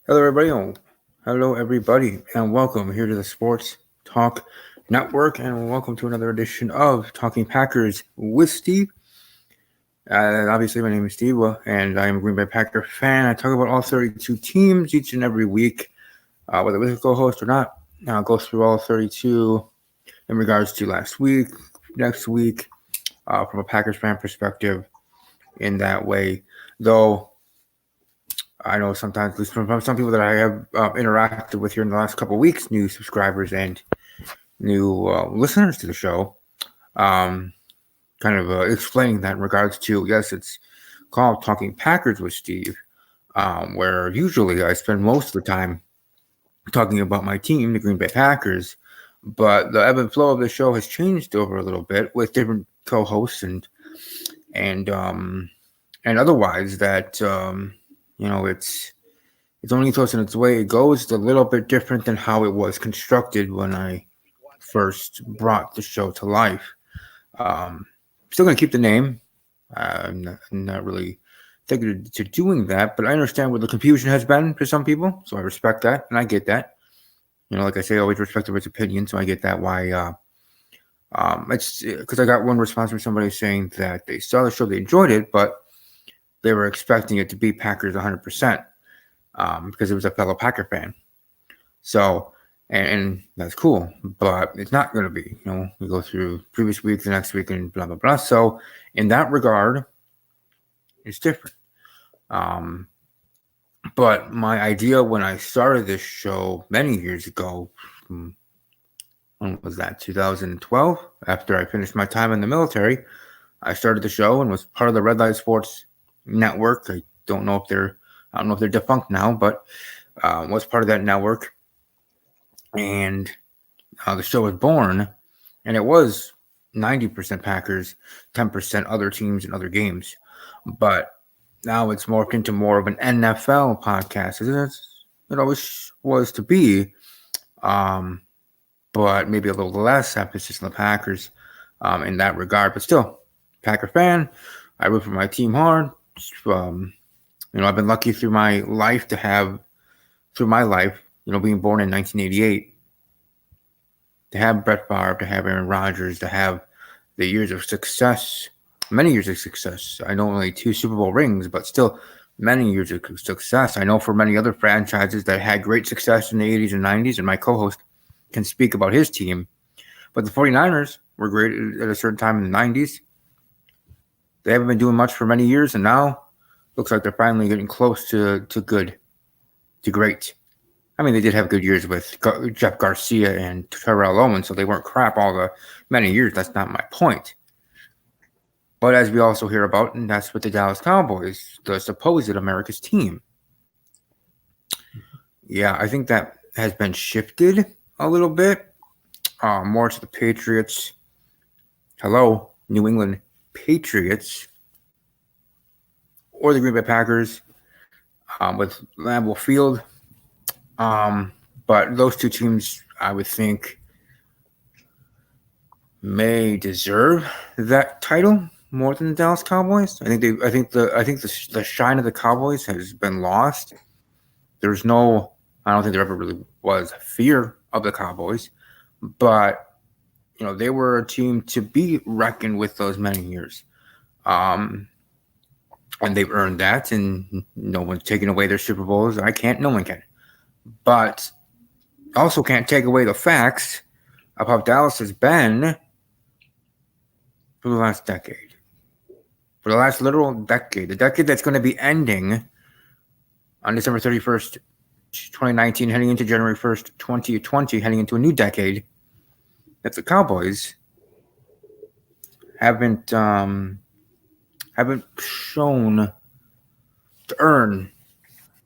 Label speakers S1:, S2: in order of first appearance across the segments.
S1: Hello, everybody. Hello, everybody, and welcome here to the Sports Talk Network, and welcome to another edition of Talking Packers with Steve. Obviously, my name is Steve, and I am a Green Bay Packer fan. I talk about all 32 teams each and every week, whether with a co-host or not. I'll go through all 32 in regards to last week, next week, from a Packers fan perspective. In that way, though, I know sometimes, at least from some people that I have interacted with here in the last couple of weeks, new subscribers and new listeners to the show, um, kind of explaining that in regards to, yes, it's called Talking Packers with Steve, where usually I spend most of the time talking about my team, the Green Bay Packers, but the ebb and flow of the show has changed over a little bit with different co-hosts and and otherwise that it's only close in its way it goes. It's a little bit different than how it was constructed when I first brought the show to life. Um, Still going to keep the name. I'm not really thinking to doing that, but I understand where the confusion has been for some people, so I respect that and I get that. Like I say, I always respect everybody's opinion, so I get that. Why? It's because I got one response from somebody saying that they saw the show, they enjoyed it, but they were expecting it to be Packers 100%, because it was a fellow Packer fan. So, and that's cool, but it's not going to be. We go through previous week, the next week, and blah blah blah. So, in that regard, it's different. Um, but my idea when I started this show many years ago, when was that? 2012. After I finished my time in the military, I started the show and was part of the Red Light Sports Network. I don't know if they're defunct now, but was part of that network. And the show was born, and it was 90% Packers, 10% other teams and other games. But now it's morphed into more of an NFL podcast, as it always was to be, um, but maybe a little less emphasis on the Packers in that regard. But still, Packer fan. I root for my team hard. Um, I've been lucky through my life being born in 1988, to have Brett Favre, to have Aaron Rodgers, to have the years of success, many years of success. I know only 2 Super Bowl rings, but still many years of success. I know for many other franchises that had great success in the 80s and 90s, and my co-host can speak about his team. But the 49ers were great at a certain time in the 90s. They haven't been doing much for many years, and now looks like they're finally getting close to good, to great. I mean, they did have good years with Jeff Garcia and Terrell Owens, so they weren't crap all the many years. That's not my point. But as we also hear about, and that's with the Dallas Cowboys, the supposed America's team. Yeah, I think that has been shifted a little bit, more to the Patriots. Hello, New England Patriots, or the Green Bay Packers, with Lambeau Field. But those two teams, I would think, may deserve that title more than the Dallas Cowboys. I think the shine of the Cowboys has been lost. There's no, I don't think there ever really was fear of the Cowboys, but they were a team to be reckoned with those many years. Um, and they've earned that, and no one's taken away their Super Bowls. No one can. But also can't take away the facts of how Dallas has been for the last decade. For the last literal decade. The decade that's going to be ending on December 31st, 2019, heading into January 1st, 2020, heading into a new decade. That the Cowboys haven't shown to earn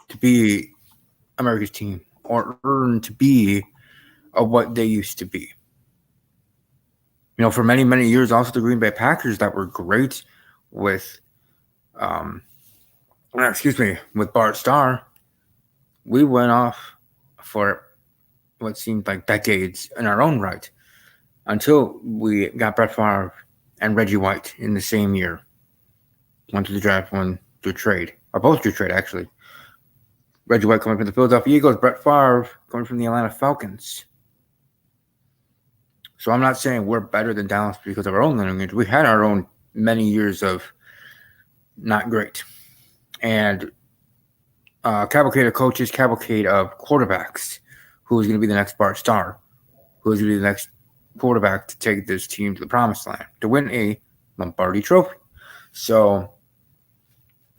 S1: to be America's team, or earn to be of what they used to be. For many, many years, also the Green Bay Packers that were great with, with Bart Starr, we went off for what seemed like decades in our own right until we got Brett Favre and Reggie White in the same year. One to the draft, one to a trade, or both to a trade, actually. Reggie White coming from the Philadelphia Eagles, Brett Favre coming from the Atlanta Falcons. So I'm not saying we're better than Dallas because of our own lineage. We had our own many years of not great. And cavalcade of coaches, cavalcade of quarterbacks. Who's going to be the next Bart Starr? Who's going to be the next quarterback to take this team to the promised land, to win a Lombardi trophy? So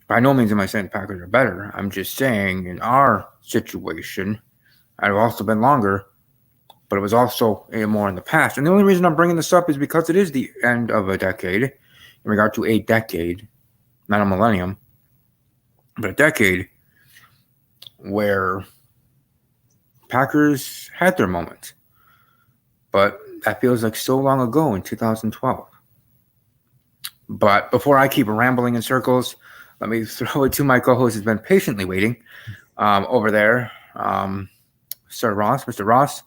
S1: by no means am I saying the Packers are better. I'm just saying in our situation, I've also been longer, but it was also more in the past. And the only reason I'm bringing this up is because it is the end of a decade, in regard to a decade, not a millennium, but a decade where Packers had their moment. But that feels like so long ago in 2012. But before I keep rambling in circles, let me throw it to my co-host who's been patiently waiting over there, Sir Ross, Mr. Ross.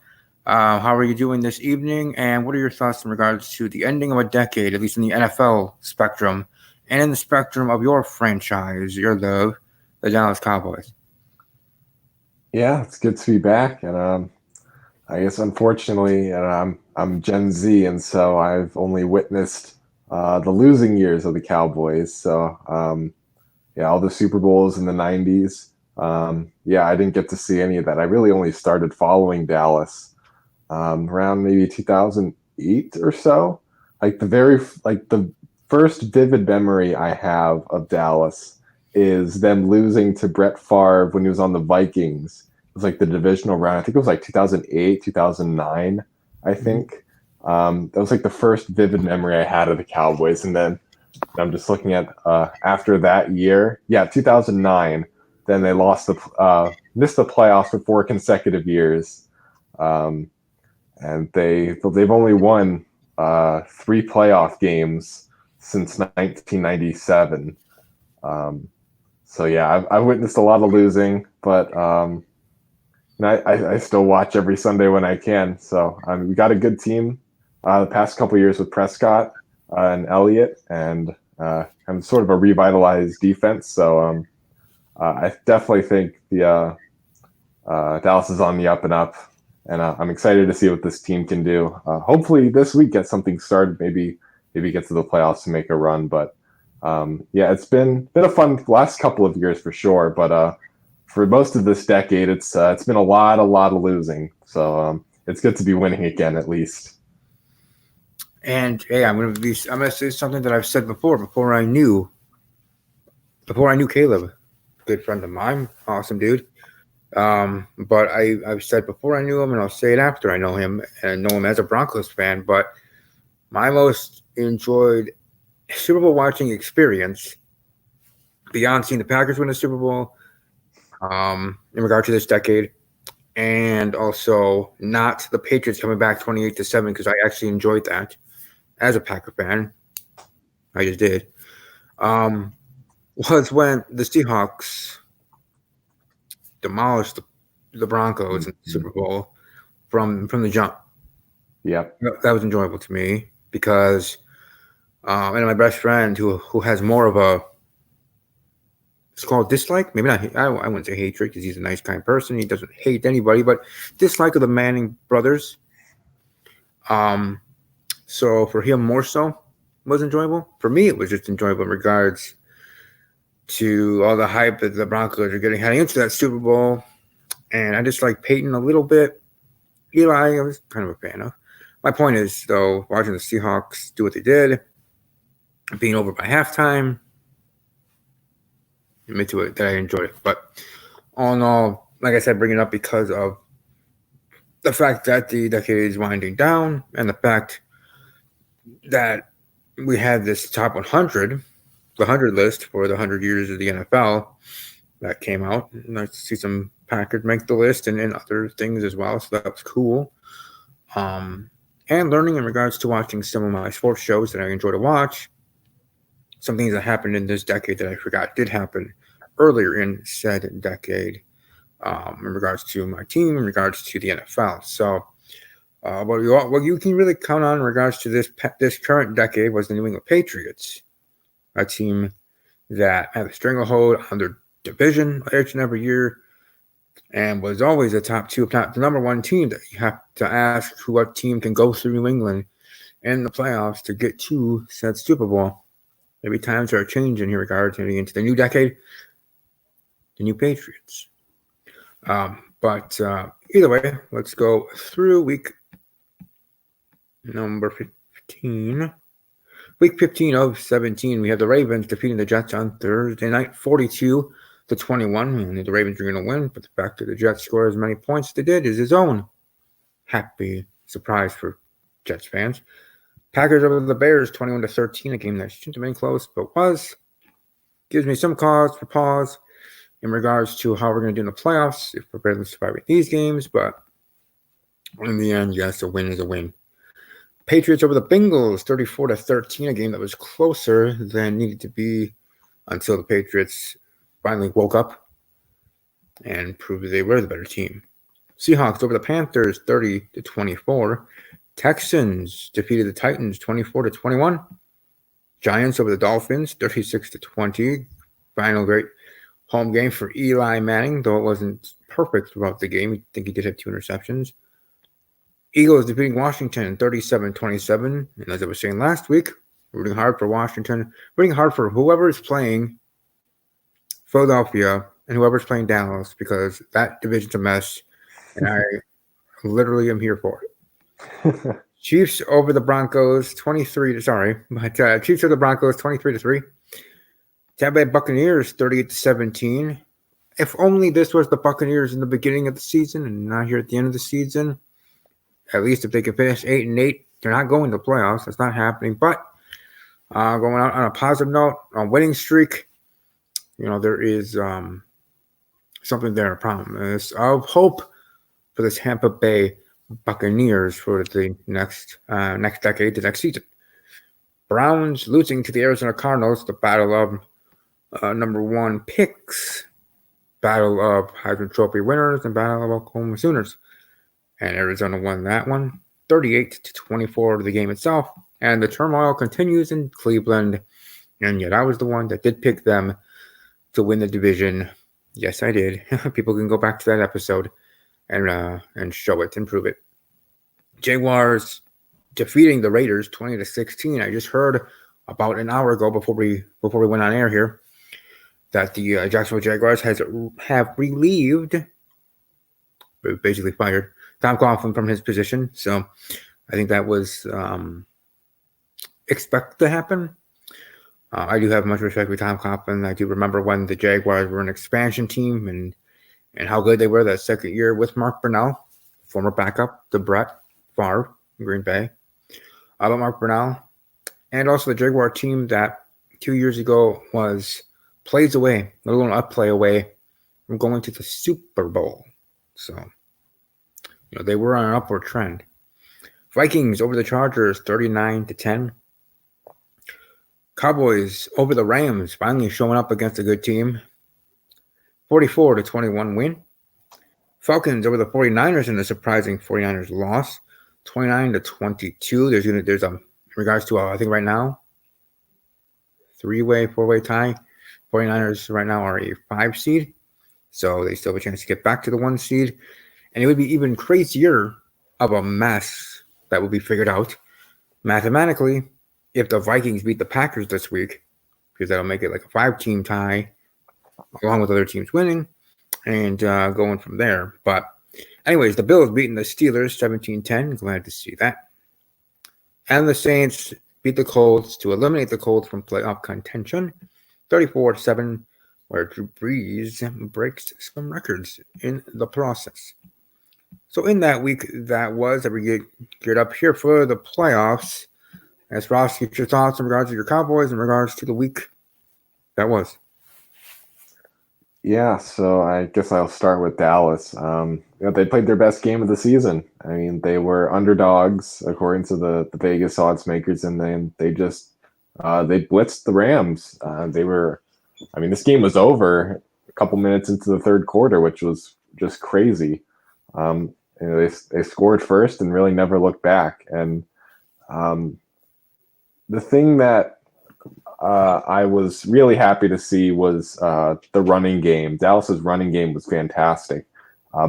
S1: How are you doing this evening? And what are your thoughts in regards to the ending of a decade, at least in the NFL spectrum, and in the spectrum of your franchise, your love, the Dallas Cowboys?
S2: Yeah, it's good to be back, and I guess unfortunately, I'm Gen Z, and so I've only witnessed the losing years of the Cowboys. So yeah, all the Super Bowls in the '90s. Yeah, I didn't get to see any of that. I really only started following Dallas around maybe 2008 or so. The first vivid memory I have of Dallas is them losing to Brett Favre when he was on the Vikings. It was like the divisional round. I think it was like 2008, 2009, I think. That was like the first vivid memory I had of the Cowboys. And then I'm just looking at after that year, yeah, 2009. Then they missed the playoffs for 4 consecutive years, and they've only won 3 playoff games since 1997. So yeah, I've witnessed a lot of losing, but I still watch every Sunday when I can. So we got a good team the past couple of years with Prescott and Elliott, and sort of a revitalized defense. So I definitely think the Dallas is on the up and up, and I'm excited to see what this team can do. Hopefully this week get something started. Maybe get to the playoffs to make a run. But yeah, it's been a fun last couple of years for sure. But for most of this decade, it's been a lot of losing. So it's good to be winning again, at least.
S1: And hey, I'm gonna say something that I've said before I knew Caleb, good friend of mine, awesome dude. But I've said before I knew him, and I'll say it after I know him, and know him as a Broncos fan. But my most enjoyed Super Bowl watching experience, beyond seeing the Packers win the Super Bowl, in regard to this decade, and also not the Patriots coming back 28-7, because I actually enjoyed that as a Packer fan. I just did. Was when the Seahawks demolished the Broncos in the Super Bowl from the jump.
S2: Yep.
S1: That was enjoyable to me because, and my best friend who has more of a, it's called dislike, maybe not. I wouldn't say hatred because he's a nice, kind person. He doesn't hate anybody, but dislike of the Manning brothers. So for him more so was enjoyable. For me, it was just enjoyable in regards to all the hype that the Broncos are getting heading into that Super Bowl. And I just like Peyton a little bit. Eli, I was kind of a fan of. My point is, though, watching the Seahawks do what they did, being over by halftime, admit to it that I enjoyed it. But all in all, like I said, bring it up because of the fact that the decade is winding down and the fact that we had this top 100, the 100 list for the 100 years of the NFL that came out. Nice to see some Packers make the list and other things as well. So that was cool. And learning in regards to watching some of my sports shows that I enjoy to watch. Some things that happened in this decade that I forgot did happen earlier in said decade, in regards to my team, in regards to the NFL. So what you can really count on in regards to this current decade was the New England Patriots, a team that had a stranglehold on their division each and every year. and was always a top two, if not the number one team that you have to ask what team can go through New England in the playoffs to get to said Super Bowl. Maybe times are changing in regard to into the new decade, the new Patriots. But either way, let's go through week number 15. Week 15 of 17, we have the Ravens defeating the Jets on Thursday night, 42-21. And the Ravens are going to win, but the fact that the Jets score as many points as they did is his own happy surprise for Jets fans. Packers over the Bears, 21-13, a game that shouldn't have been close, but was. Gives me some cause for pause in regards to how we're going to do in the playoffs if we're barely surviving these games, but in the end, yes, a win is a win. Patriots over the Bengals, 34-13, a game that was closer than needed to be until the Patriots finally woke up and proved that they were the better team. Seahawks over the Panthers, 30-24. Texans defeated the Titans, 24-21. Giants over the Dolphins, 36-20. Final great home game for Eli Manning, though it wasn't perfect throughout the game. I think he did have 2 interceptions. Eagles defeating Washington 37-27. And as I was saying last week, rooting hard for Washington, rooting hard for whoever is playing Philadelphia and whoever's playing Dallas, because that division's a mess, and I literally am here for it. Chiefs over the Broncos 23 Chiefs over the Broncos 23-3. Tampa Bay Buccaneers 38-17. If only this was the Buccaneers in the beginning of the season and not here at the end of the season. At least if they can finish 8-8, they're not going to playoffs. That's not happening. But going out on a positive note, on winning streak, there is something there, a promise of hope for the Tampa Bay Buccaneers for the next decade, the next season. Browns losing to the Arizona Cardinals, the battle of number 1 picks, battle of Heisman Trophy winners, and battle of Oklahoma Sooners. And Arizona won that one, 38-24 to the game itself. And the turmoil continues in Cleveland. And yet I was the one that did pick them to win the division. Yes, I did. People can go back to that episode and show it and prove it. Jaguars defeating the Raiders 20-16. I just heard about an hour ago before we went on air here that the Jacksonville Jaguars have relieved, basically fired, Tom Coughlin from his position. So I think that was expected to happen. I do have much respect for Tom Coughlin. I do remember when the Jaguars were an expansion team and how good they were that second year with Mark Brunell, former backup to Brett Favre in Green Bay. But Mark Brunell, and also the Jaguar team that 2 years ago was plays away, let alone a play away from going to the Super Bowl. So they were on an upward trend. Vikings over the Chargers, 39-10. Cowboys over the Rams, finally showing up against a good team. 44-21 win. Falcons over the 49ers in a surprising 49ers loss. 29-22. There's in regards to I think right now, 4-way tie. 49ers right now are a 5 seed. So they still have a chance to get back to the 1 seed. And it would be even crazier of a mess that will be figured out mathematically if the Vikings beat the Packers this week, because that'll make it like a 5-team tie along with other teams winning and going from there. But anyways, the Bills beating the Steelers 17-10. Glad to see that. And the Saints beat the Colts to eliminate the Colts from playoff contention 34-7, where Drew Brees breaks some records in the process. So in that week that we get geared up here for the playoffs. As Ross, get your thoughts in regards to your Cowboys in regards to the week that was.
S2: Yeah, so I guess I'll start with Dallas. They played their best game of the season. I mean, they were underdogs according to the Vegas odds makers, and then they just they blitzed the Rams. This game was over a couple minutes into the third quarter, which was just crazy. They scored first and really never looked back. And the thing that I was really happy to see was the running game. Dallas's running game was fantastic.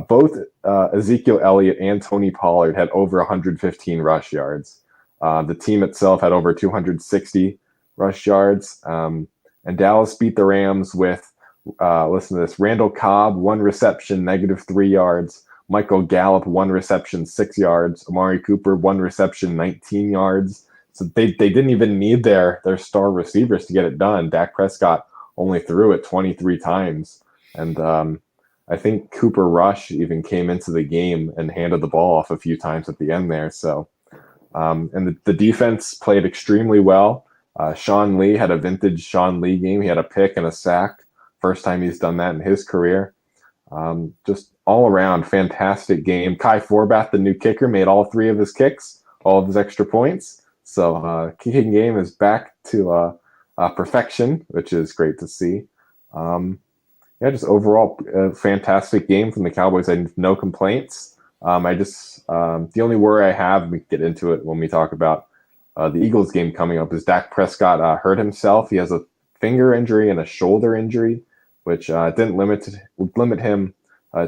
S2: Both Ezekiel Elliott and Tony Pollard had over 115 rush yards. The team itself had over 260 rush yards. And Dallas beat the Rams with, listen to this, Randall Cobb, 1 reception, -3 yards. Michael Gallup, 1 reception, 6 yards. Amari Cooper, 1 reception, 19 yards. So they didn't even need their star receivers to get it done. Dak Prescott only threw it 23 times. And I think Cooper Rush even came into the game and handed the ball off a few times at the end there. So, and the defense played extremely well. Sean Lee had a vintage Sean Lee game. He had a pick and a sack. First time he's done that in his career. Just all around fantastic game. Kai Forbath, the new kicker, made all 3 of his kicks, all of his extra points. So kicking game is back to perfection, which is great to see. Yeah, just overall fantastic game from the Cowboys. I have no complaints. The only worry I have, we can get into it when we talk about the Eagles game coming up, is Dak Prescott hurt himself. He has a finger injury and a shoulder injury, which didn't limit him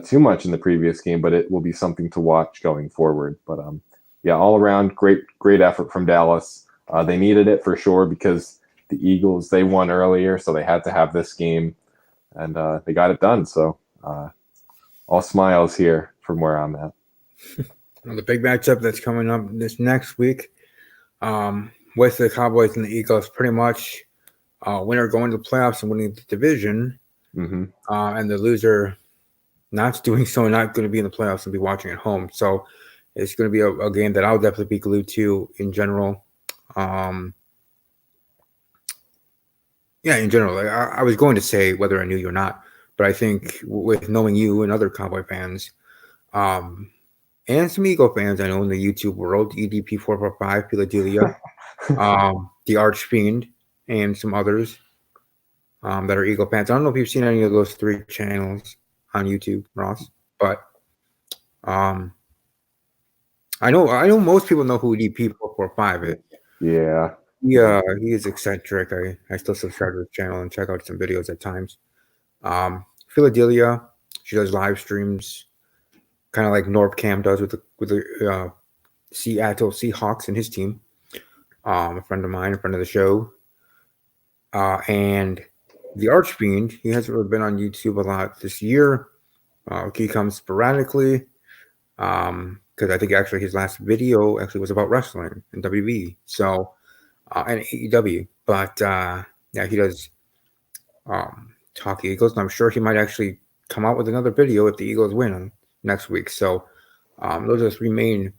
S2: too much in the previous game, but it will be something to watch going forward. But yeah, all around great effort from Dallas. They needed it for sure because the Eagles, they won earlier, so they had to have this game, and they got it done. So all smiles here from where I'm at.
S1: Well, the big matchup that's coming up this next week with the Cowboys and the Eagles, pretty much winner going to the playoffs and winning the division,
S2: Mm-hmm.
S1: and the loser not doing so, not going to be in the playoffs and be watching at home. So it's going to be a game that I'll definitely be glued to in general. Yeah, in general. Like, I was going to say whether I knew you or not, but I think with knowing you and other Cowboy fans, and some Eagle fans I know in the YouTube world, EDP445, Philadelphia, the Archfiend, and some others that are Eagle fans. I don't know if you've seen any of those 3 channels on YouTube, Ross, but I know most people know who EDP445 is.
S2: Yeah.
S1: Yeah, he is eccentric. I still subscribe to his channel and check out some videos at times. Philadelphia, she does live streams, kind of like Norb Cam does with the Seattle Seahawks and his team. A friend of mine, a friend of the show, and the Archfiend. He hasn't really been on YouTube a lot this year. He comes sporadically, because I think actually his last video actually was about wrestling and WWE. So. And AEW, but yeah, he does talk Eagles, and I'm sure he might actually come out with another video if the Eagles win next week. So those are the 3 main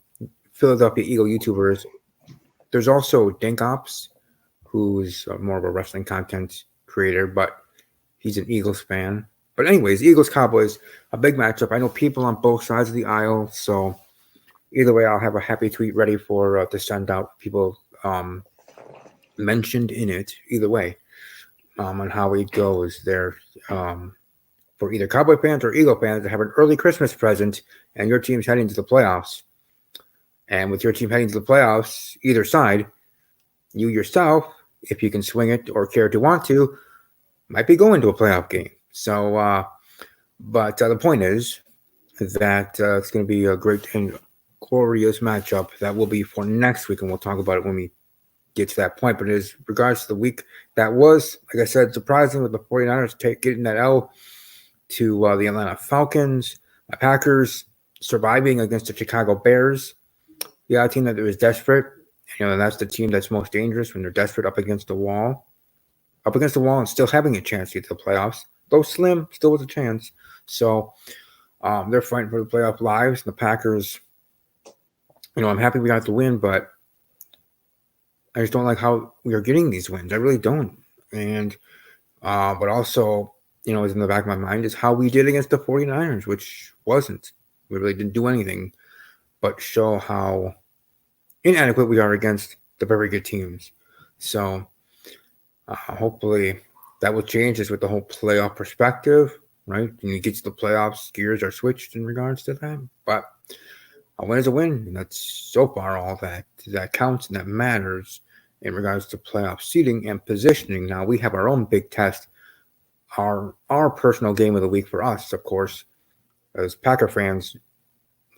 S1: Philadelphia Eagle YouTubers. There's also Dink Ops, who's more of a wrestling content creator, but he's an Eagles fan. But anyways, Eagles Cowboys, a big matchup. I know people on both sides of the aisle, so either way, I'll have a happy tweet ready for to send out people mentioned in it either way on how it goes there for either Cowboy fans or Eagle fans to have an early Christmas present and your team's heading to the playoffs. And with your team heading to the playoffs, either side, you yourself, if you can swing it or care to want to, might be going to a playoff game. So, but the point is that it's going to be a great and glorious matchup that will be for next week, and we'll talk about it when we get to that point. But as regards to the week that was, like I said, surprising with the 49ers getting that L to the Atlanta Falcons, the Packers surviving against the Chicago Bears. Yeah, a team that was desperate. And that's the team that's most dangerous when they're desperate up against the wall and still having a chance to get to the playoffs. Though slim, still with a chance. So they're fighting for the playoff lives. And the Packers, I'm happy we got the win, but I just don't like how we are getting these wins. I really don't. And but also, is in the back of my mind is how we did against the 49ers, which wasn't. We really didn't do anything but show how inadequate we are against the very good teams. So hopefully that will change this with the whole playoff perspective, right? When you get to the playoffs, gears are switched in regards to that. But a win is a win, and that's so far all that counts and that matters in regards to playoff seeding and positioning. Now we have our own big test, our personal game of the week for us, of course, as Packer fans,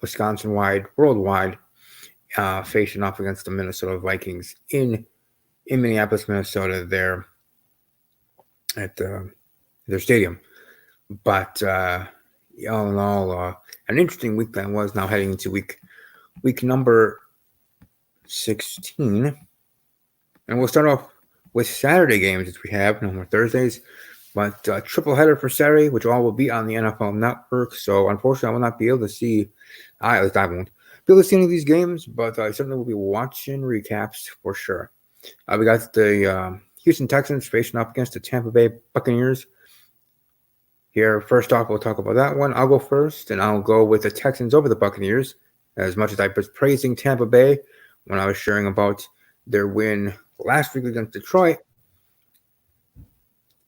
S1: Wisconsin-wide, worldwide, facing off against the Minnesota Vikings in Minneapolis, Minnesota, there at their stadium. But all in all, an interesting week that was. Now heading into week number 16, and we'll start off with Saturday games as we have no more Thursdays. But triple header for Saturday, which all will be on the NFL Network. So unfortunately, I will not be able to see. At least I won't be able to see any of these games, but I certainly will be watching recaps for sure. We got the Houston Texans facing up against the Tampa Bay Buccaneers. Here, first off, we'll talk about that one. I'll go first, and I'll go with the Texans over the Buccaneers. As much as I was praising Tampa Bay when I was sharing about their win last week against Detroit,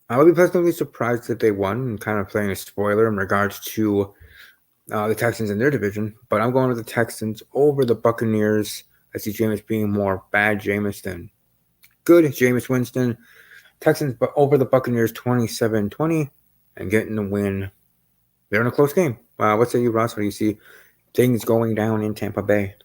S1: I would be pleasantly surprised that they won, and kind of playing a spoiler in regards to the Texans in their division. But I'm going with the Texans over the Buccaneers. I see Jameis being more bad Jameis than good Jameis Winston. Texans over the Buccaneers 27-20 and getting the win. They're in a close game. What say you, Ross? What do you see things going down in Tampa Bay?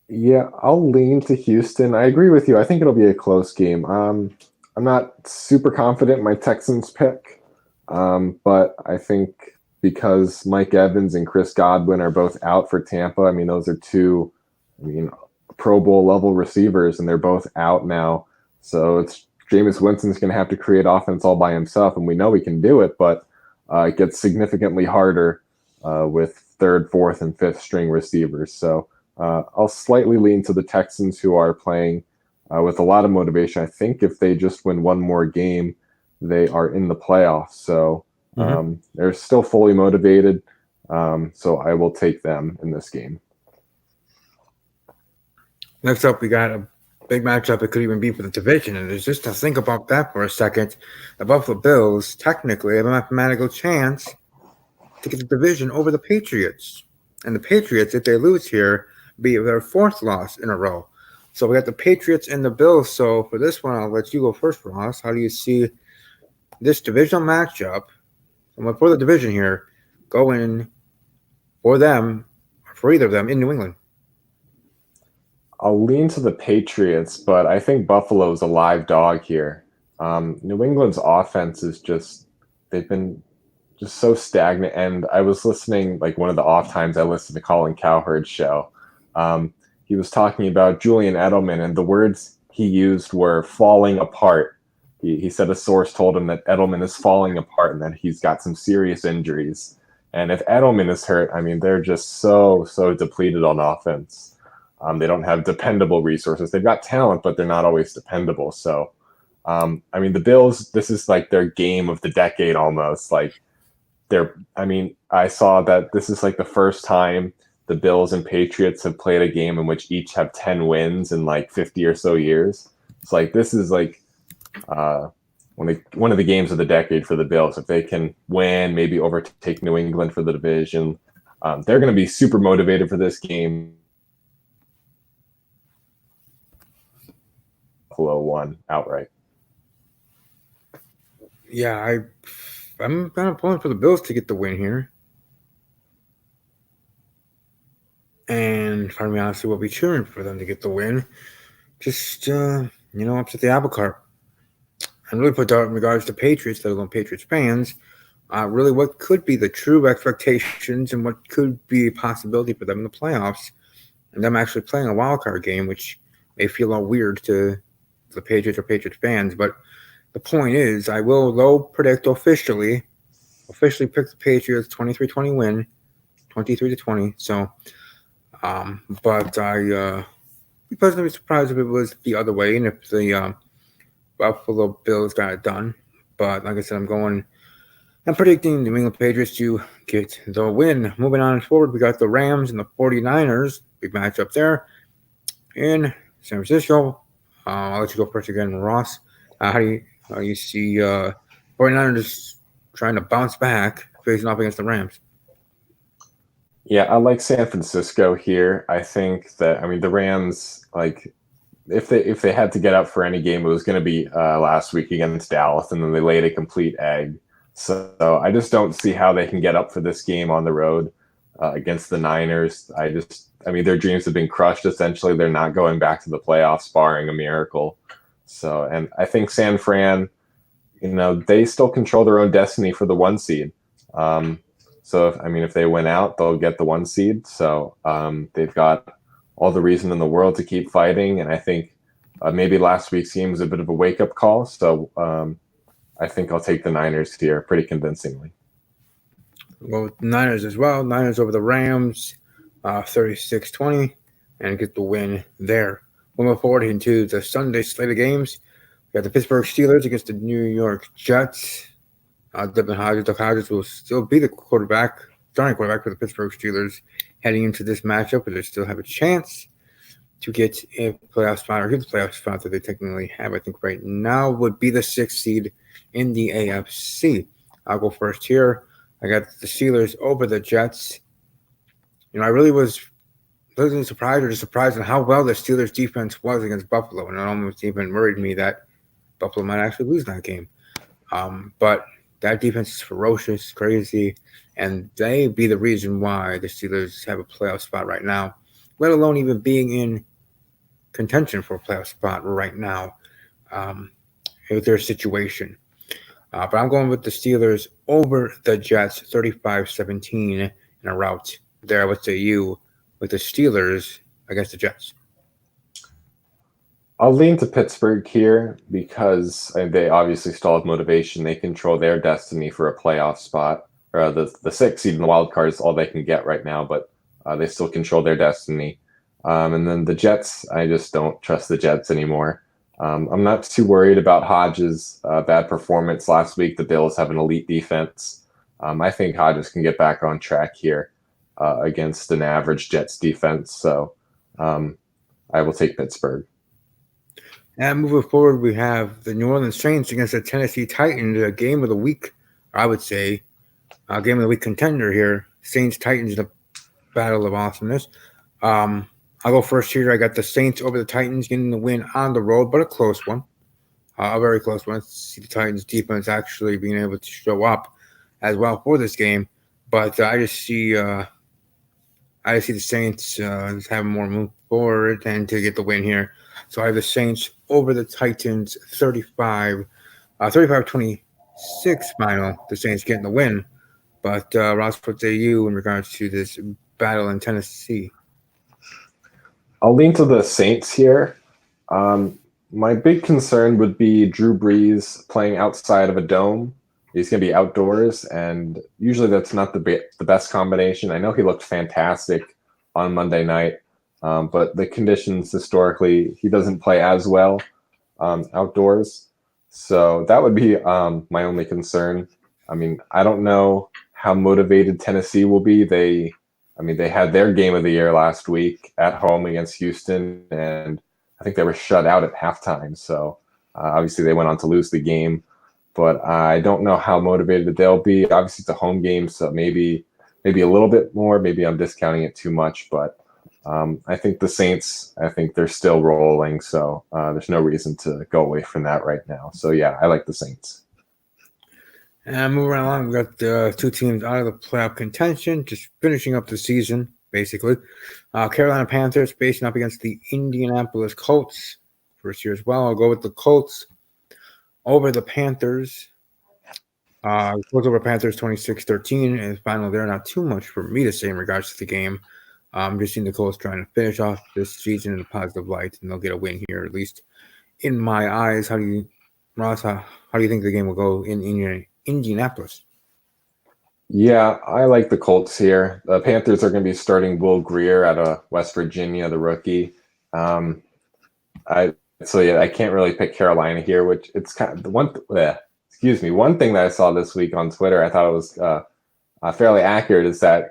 S2: Yeah, I'll lean to Houston. I agree with you. I think it'll be a close game. I'm not super confident in my Texans pick, but I think because Mike Evans and Chris Godwin are both out for Tampa, I mean, those are two, Pro Bowl level receivers, and they're both out now. So it's Jameis Winston's going to have to create offense all by himself, and we know he can do it, but it gets significantly harder with third, fourth, and fifth string receivers. So I'll slightly lean to the Texans, who are playing with a lot of motivation. I think if they just win one more game, they are in the playoffs. So they're still fully motivated. So I will take them in this game.
S1: Next up, we got a big matchup. It could even be for the division. And there's just to think about that for a second. The Buffalo Bills technically have a mathematical chance to get the division over the Patriots. And the Patriots, if they lose here, be their fourth loss in a row. So we got the Patriots and the Bills. So for this one, I'll let you go first, Ross. How do you see this divisional matchup for the division here going for them, for either of them in New England?
S2: I'll lean to the Patriots, but I think Buffalo's a live dog here. New England's offense is they've been just so stagnant. And I was listening, like one of the off times I listened to Colin Cowherd's show. He was talking about Julian Edelman, and the words he used were falling apart. He said a source told him that Edelman is falling apart and that he's got some serious injuries. And if Edelman is hurt, they're just so depleted on offense. They don't have dependable resources. They've got talent, but they're not always dependable. So, the Bills, this is like their game of the decade almost. I saw that this is like the first time the Bills and Patriots have played a game in which each have 10 wins in like 50 or so years. It's like, this is like one of the games of the decade for the Bills. If they can win, maybe overtake New England for the division, they're going to be super motivated for this game. Buffalo won outright.
S1: Yeah, I'm kind of pulling for the Bills to get the win here. And part of me honestly will be cheering for them to get the win. Just, upset the apple cart. And really put that in regards to Patriots, let alone Patriots fans, really what could be the true expectations and what could be a possibility for them in the playoffs. And them actually playing a wild card game, which may feel all weird to the Patriots or Patriots fans. But the point is, I will, though, predict officially pick the Patriots 23-20 win, 23-20. So, but I be pleasantly surprised if it was the other way and if the Buffalo Bills got it done. But like I said, I'm predicting the New England Patriots to get the win. Moving on forward, we got the Rams and the 49ers. Big matchup there in San Francisco. I'll let you go first again, Ross. How do you see 49ers trying to bounce back, facing off against the Rams?
S2: Yeah, I like San Francisco here. I think that the Rams, like if they had to get up for any game, it was going to be last week against Dallas, and then they laid a complete egg. So I just don't see how they can get up for this game on the road against the Niners. I mean, their dreams have been crushed. Essentially, they're not going back to the playoffs, barring a miracle. So, and I think San Fran, they still control their own destiny for the 1 seed. If they win out, they'll get the 1 seed. So they've got all the reason in the world to keep fighting. And I think maybe last week's game was a bit of a wake-up call. So I think I'll take the Niners here pretty convincingly.
S1: Well, with the Niners as well. Niners over the Rams, 36-20, and get the win there. We'll move forward into the Sunday slate of games. We got the Pittsburgh Steelers against the New York Jets. Devin Hodges will still be the starting quarterback for the Pittsburgh Steelers heading into this matchup, but they still have a chance to get a playoff spot, or get the playoff spot that they technically have. I think right now would be the 6th seed in the AFC. I'll go first here. I got the Steelers over the Jets. I really was pleasantly surprised on how well the Steelers defense was against Buffalo, and it almost even worried me that Buffalo might actually lose that game. But that defense is ferocious, crazy, and they be the reason why the Steelers have a playoff spot right now, let alone even being in contention for a playoff spot right now with their situation. But I'm going with the Steelers over the Jets, 35-17 in a rout there. What say you with the Steelers against the Jets?
S2: I'll lean to Pittsburgh here because they obviously still have motivation. They control their destiny for a playoff spot. Or the 6th seed in the wild card is all they can get right now, but they still control their destiny. And then the Jets, I just don't trust the Jets anymore. I'm not too worried about Hodges' bad performance last week. The Bills have an elite defense. I think Hodges can get back on track here against an average Jets defense. So I will take Pittsburgh.
S1: And moving forward, we have the New Orleans Saints against the Tennessee Titans, a game of the week, I would say, a game of the week contender here. Saints-Titans, the battle of awesomeness. I'll go first here. I got the Saints over the Titans getting the win on the road, but a close one. A very close one. I see the Titans defense actually being able to show up as well for this game. But I just see the Saints having more move forward and to get the win here. So I have the Saints over the Titans 35-26 final. The Saints getting the win. But Ross, what say you in regards to this battle in Tennessee?
S2: I'll lean to the Saints here. My big concern would be Drew Brees playing outside of a dome. He's going to be outdoors, and usually that's not the best combination. I know he looked fantastic on Monday night, but the conditions historically, he doesn't play as well outdoors. So that would be my only concern. I mean, I don't know how motivated Tennessee will be. They had their game of the year last week at home against Houston, and I think they were shut out at halftime. So obviously they went on to lose the game, but I don't know how motivated they'll be. Obviously it's a home game, so maybe a little bit more. Maybe I'm discounting it too much, but I think the Saints, they're still rolling. So there's no reason to go away from that right now. So yeah, I like the Saints.
S1: And moving right along, we got the two teams out of the playoff contention, just finishing up the season, basically. Carolina Panthers facing up against the Indianapolis Colts. First year as well. I'll go with the Colts over the Panthers. Colts over Panthers 26-13. And final there, not too much for me to say in regards to the game. Just seeing the Colts trying to finish off this season in a positive light, and they'll get a win here, at least in my eyes. Ross, how do you think the game will go in Indianapolis?
S2: Yeah, I like the Colts here. The Panthers are going to be starting Will Grier out of West Virginia, the rookie. I can't really pick Carolina here, which it's kind of the one. One thing that I saw this week on Twitter, I thought it was fairly accurate. Is that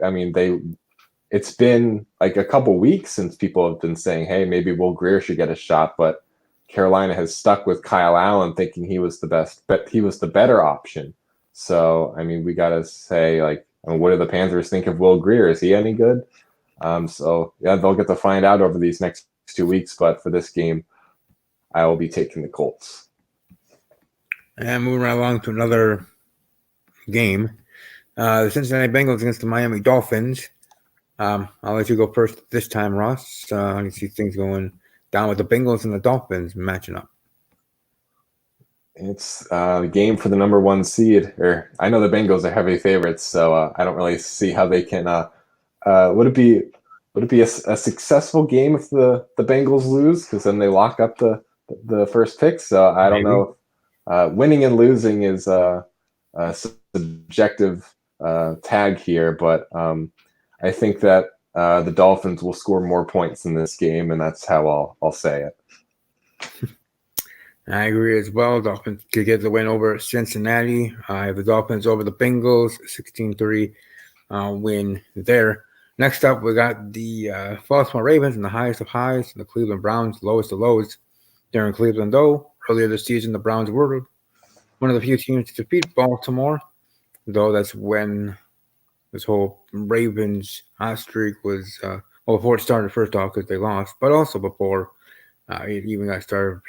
S2: it's been like a couple weeks since people have been saying, "Hey, maybe Will Grier should get a shot," but Carolina has stuck with Kyle Allen, thinking he was the best, but he was the better option. So, we got to say, what do the Panthers think of Will Grier? Is he any good? They'll get to find out over these next 2 weeks. But for this game, I will be taking the Colts.
S1: And moving right along to another game. The Cincinnati Bengals against the Miami Dolphins. I'll let you go first this time, Ross. How do you see things going down with the Bengals and the Dolphins matching up?
S2: It's the game for the number one seed. Or I know the Bengals are heavy favorites, so I don't really see how they can. Would it be a successful game if the Bengals lose? Because then they lock up the first pick. So I don't know. Winning and losing is a subjective tag here, but I think that the Dolphins will score more points in this game, and that's how I'll say it.
S1: I agree as well. Dolphins could get the win over Cincinnati. I have the Dolphins over the Bengals, 16-3 win there. Next up, we got the Baltimore Ravens and the highest of highs, and the Cleveland Browns, lowest of lows. They're in Cleveland, though. Earlier this season, the Browns were one of the few teams to defeat Baltimore, though that's when this whole Ravens hot streak was, before it started, first off, because they lost, but also before it even got started,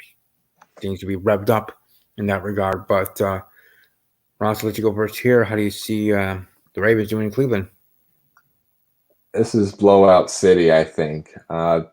S1: things to be revved up in that regard. But Ross, I'll let you go first here. How do you see the Ravens doing in Cleveland?
S2: This is blowout city, I think. I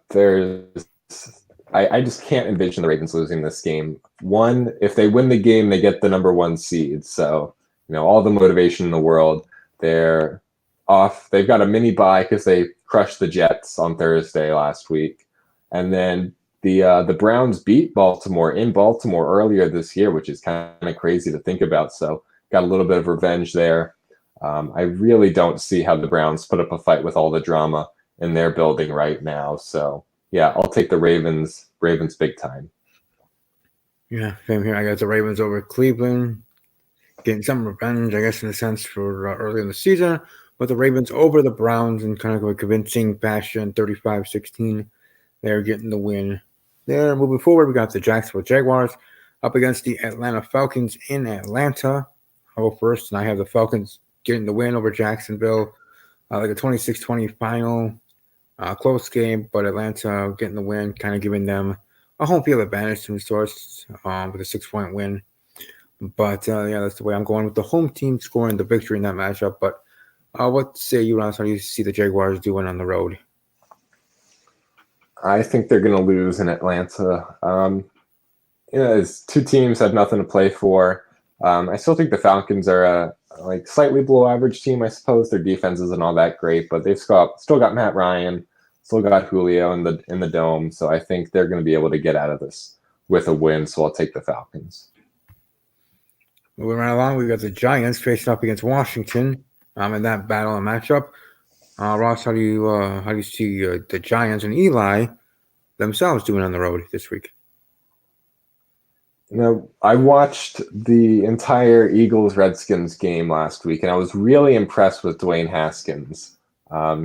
S2: just can't envision the Ravens losing this game. One, if they win the game, they get the number one seed. So, all the motivation in the world. They're off. They've got a mini bye because they crushed the Jets on Thursday last week. And then the Browns beat Baltimore in Baltimore earlier this year, which is kind of crazy to think about. So got a little bit of revenge there. I really don't see how the Browns put up a fight with all the drama in their building right now. So yeah, I'll take the Ravens big time.
S1: Yeah, same here. I got the Ravens over Cleveland, getting some revenge, I guess, in a sense, for early in the season. But the Ravens over the Browns in kind of a convincing fashion, 35-16. They're getting the win. There, moving forward, we got the Jacksonville Jaguars up against the Atlanta Falcons in Atlanta. I'll go first, and I have the Falcons getting the win over Jacksonville, like a 26-20 final. Close game, but Atlanta getting the win, kind of giving them a home field advantage to the source with a 6-point win. But yeah, that's the way I'm going with the home team scoring the victory in that matchup. But what say you, Ross? How do you see the Jaguars doing on the road?
S2: I think they're going to lose in Atlanta. As two teams have nothing to play for. I still think the Falcons are a slightly below average team, I suppose. Their defense isn't all that great, but they've still got Matt Ryan, still got Julio in the dome. So I think they're going to be able to get out of this with a win. So I'll take the Falcons.
S1: Moving right along, we got the Giants facing up against Washington in that battle and matchup. Ross, how do you see the Giants and Eli themselves doing on the road this week?
S2: I watched the entire Eagles-Redskins game last week, and I was really impressed with Dwayne Haskins.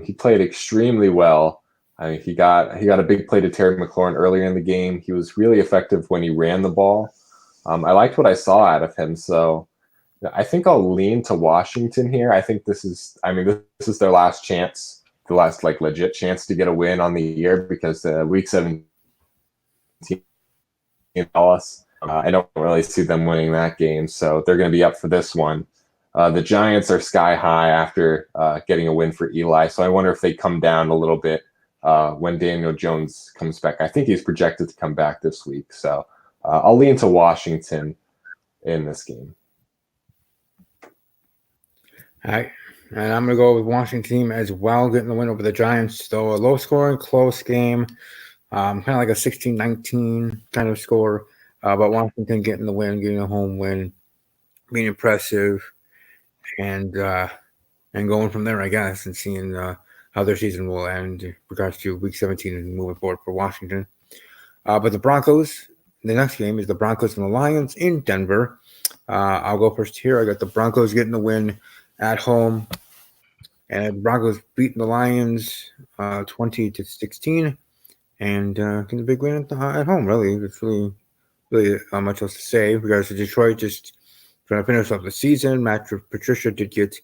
S2: He played extremely well. He got a big play to Terry McLaurin earlier in the game. He was really effective when he ran the ball. I liked what I saw out of him, so I think I'll lean to Washington here. I think this is their last chance, the last legit chance to get a win on the year, because Week 17 in Dallas. I don't really see them winning that game, so they're going to be up for this one. The Giants are sky high after getting a win for Eli, so I wonder if they come down a little bit when Daniel Jones comes back. I think he's projected to come back this week, so I'll lean to Washington in this game.
S1: All right, and I'm going to go with Washington team as well, getting the win over the Giants. So a low-scoring, close game, kind of like a 16-19 kind of score. But Washington getting the win, getting a home win, being impressive, and going from there, I guess, and seeing how their season will end in regards to Week 17 and moving forward for Washington. But the Broncos, the next game is the Broncos and the Lions in Denver. I'll go first here. I got the Broncos getting the win at home, and the Broncos beating the Lions 20-16, and getting the big win at home. Really, it's really not much else to say because Detroit just trying to finish off the season. Matt Patricia did get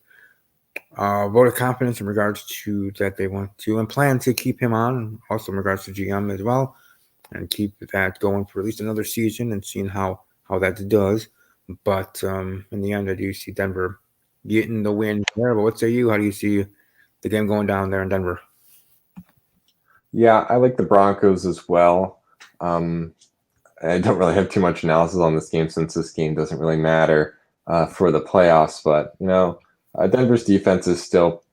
S1: vote of confidence in regards to that they want to and plan to keep him on, also in regards to GM as well, and keep that going for at least another season and seeing how that does. But in the end, I do see Denver getting the win there. But what say you? How do you see the game going down there in Denver?
S2: Yeah, I like the Broncos as well. I don't really have too much analysis on this game since this game doesn't really matter for the playoffs. But Denver's defense is still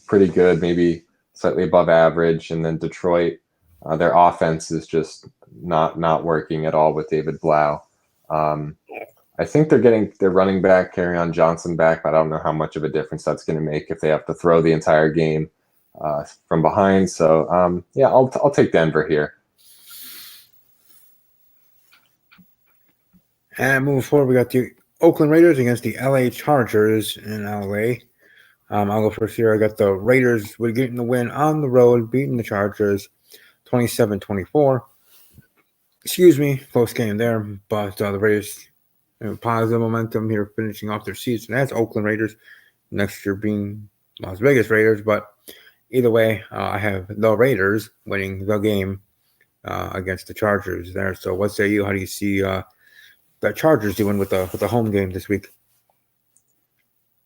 S2: pretty good, maybe slightly above average, and then Detroit, their offense is just not working at all with David Blau. I think they're getting their running back, Kerryon Johnson, back, but I don't know how much of a difference that's going to make if they have to throw the entire game from behind. So I'll take Denver here.
S1: And moving forward, we got the Oakland Raiders against the LA Chargers in LA. I'll go first here. I got the Raiders with getting the win on the road, beating the Chargers 27-24. Excuse me, close game there, but the Raiders positive momentum here, finishing off their season as Oakland Raiders. Next year being Las Vegas Raiders, but either way, I have the Raiders winning the game against the Chargers there. So what say you? How do you see the Chargers doing with the home game this week?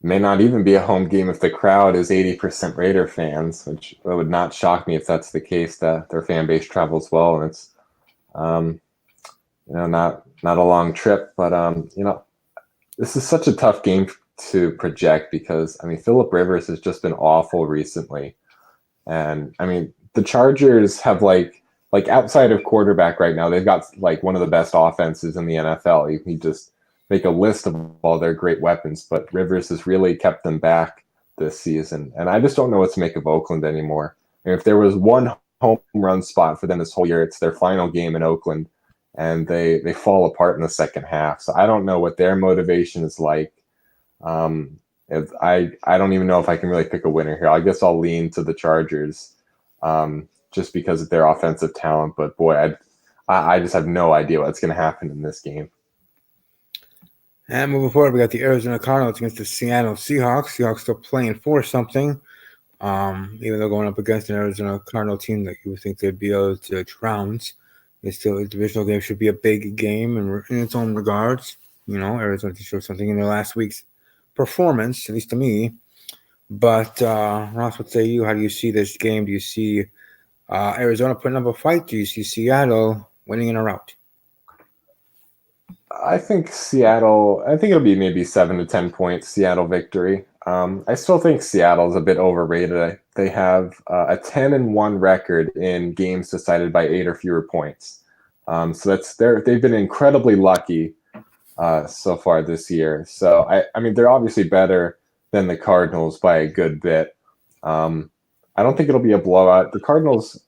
S2: May not even be a home game if the crowd is 80% Raider fans, which would not shock me if that's the case, that their fan base travels well, and it's not a long trip, but this is such a tough game to project because Phillip Rivers has just been awful recently. And the Chargers have like outside of quarterback right now, they've got like one of the best offenses in the NFL. You can just make a list of all their great weapons, but Rivers has really kept them back this season. And I just don't know what to make of Oakland anymore. If there was one home run spot for them this whole year, it's their final game in Oakland, and they fall apart in the second half. So I don't know what their motivation is like. I don't even know if I can really pick a winner here. I guess I'll lean to the Chargers just because of their offensive talent. But boy, I just have no idea what's going to happen in this game.
S1: And moving forward, we got the Arizona Cardinals against the Seattle Seahawks. Seahawks still playing for something, even though going up against an Arizona Cardinal team that you would think they'd be able to trounce. It's still a divisional game, should be a big game in its own regards. Arizona showed something in their last week's performance, at least to me. But Ross, what say you? How do you see this game? Do you see Arizona putting up a fight? Do you see Seattle winning in a rout?
S2: I think it'll be maybe 7 to 10 points Seattle victory. I still think Seattle is a bit overrated. They have a 10-1 record in games decided by 8 or fewer points. So they've been incredibly lucky so far this year. So they're obviously better than the Cardinals by a good bit. I don't think it'll be a blowout. The Cardinals,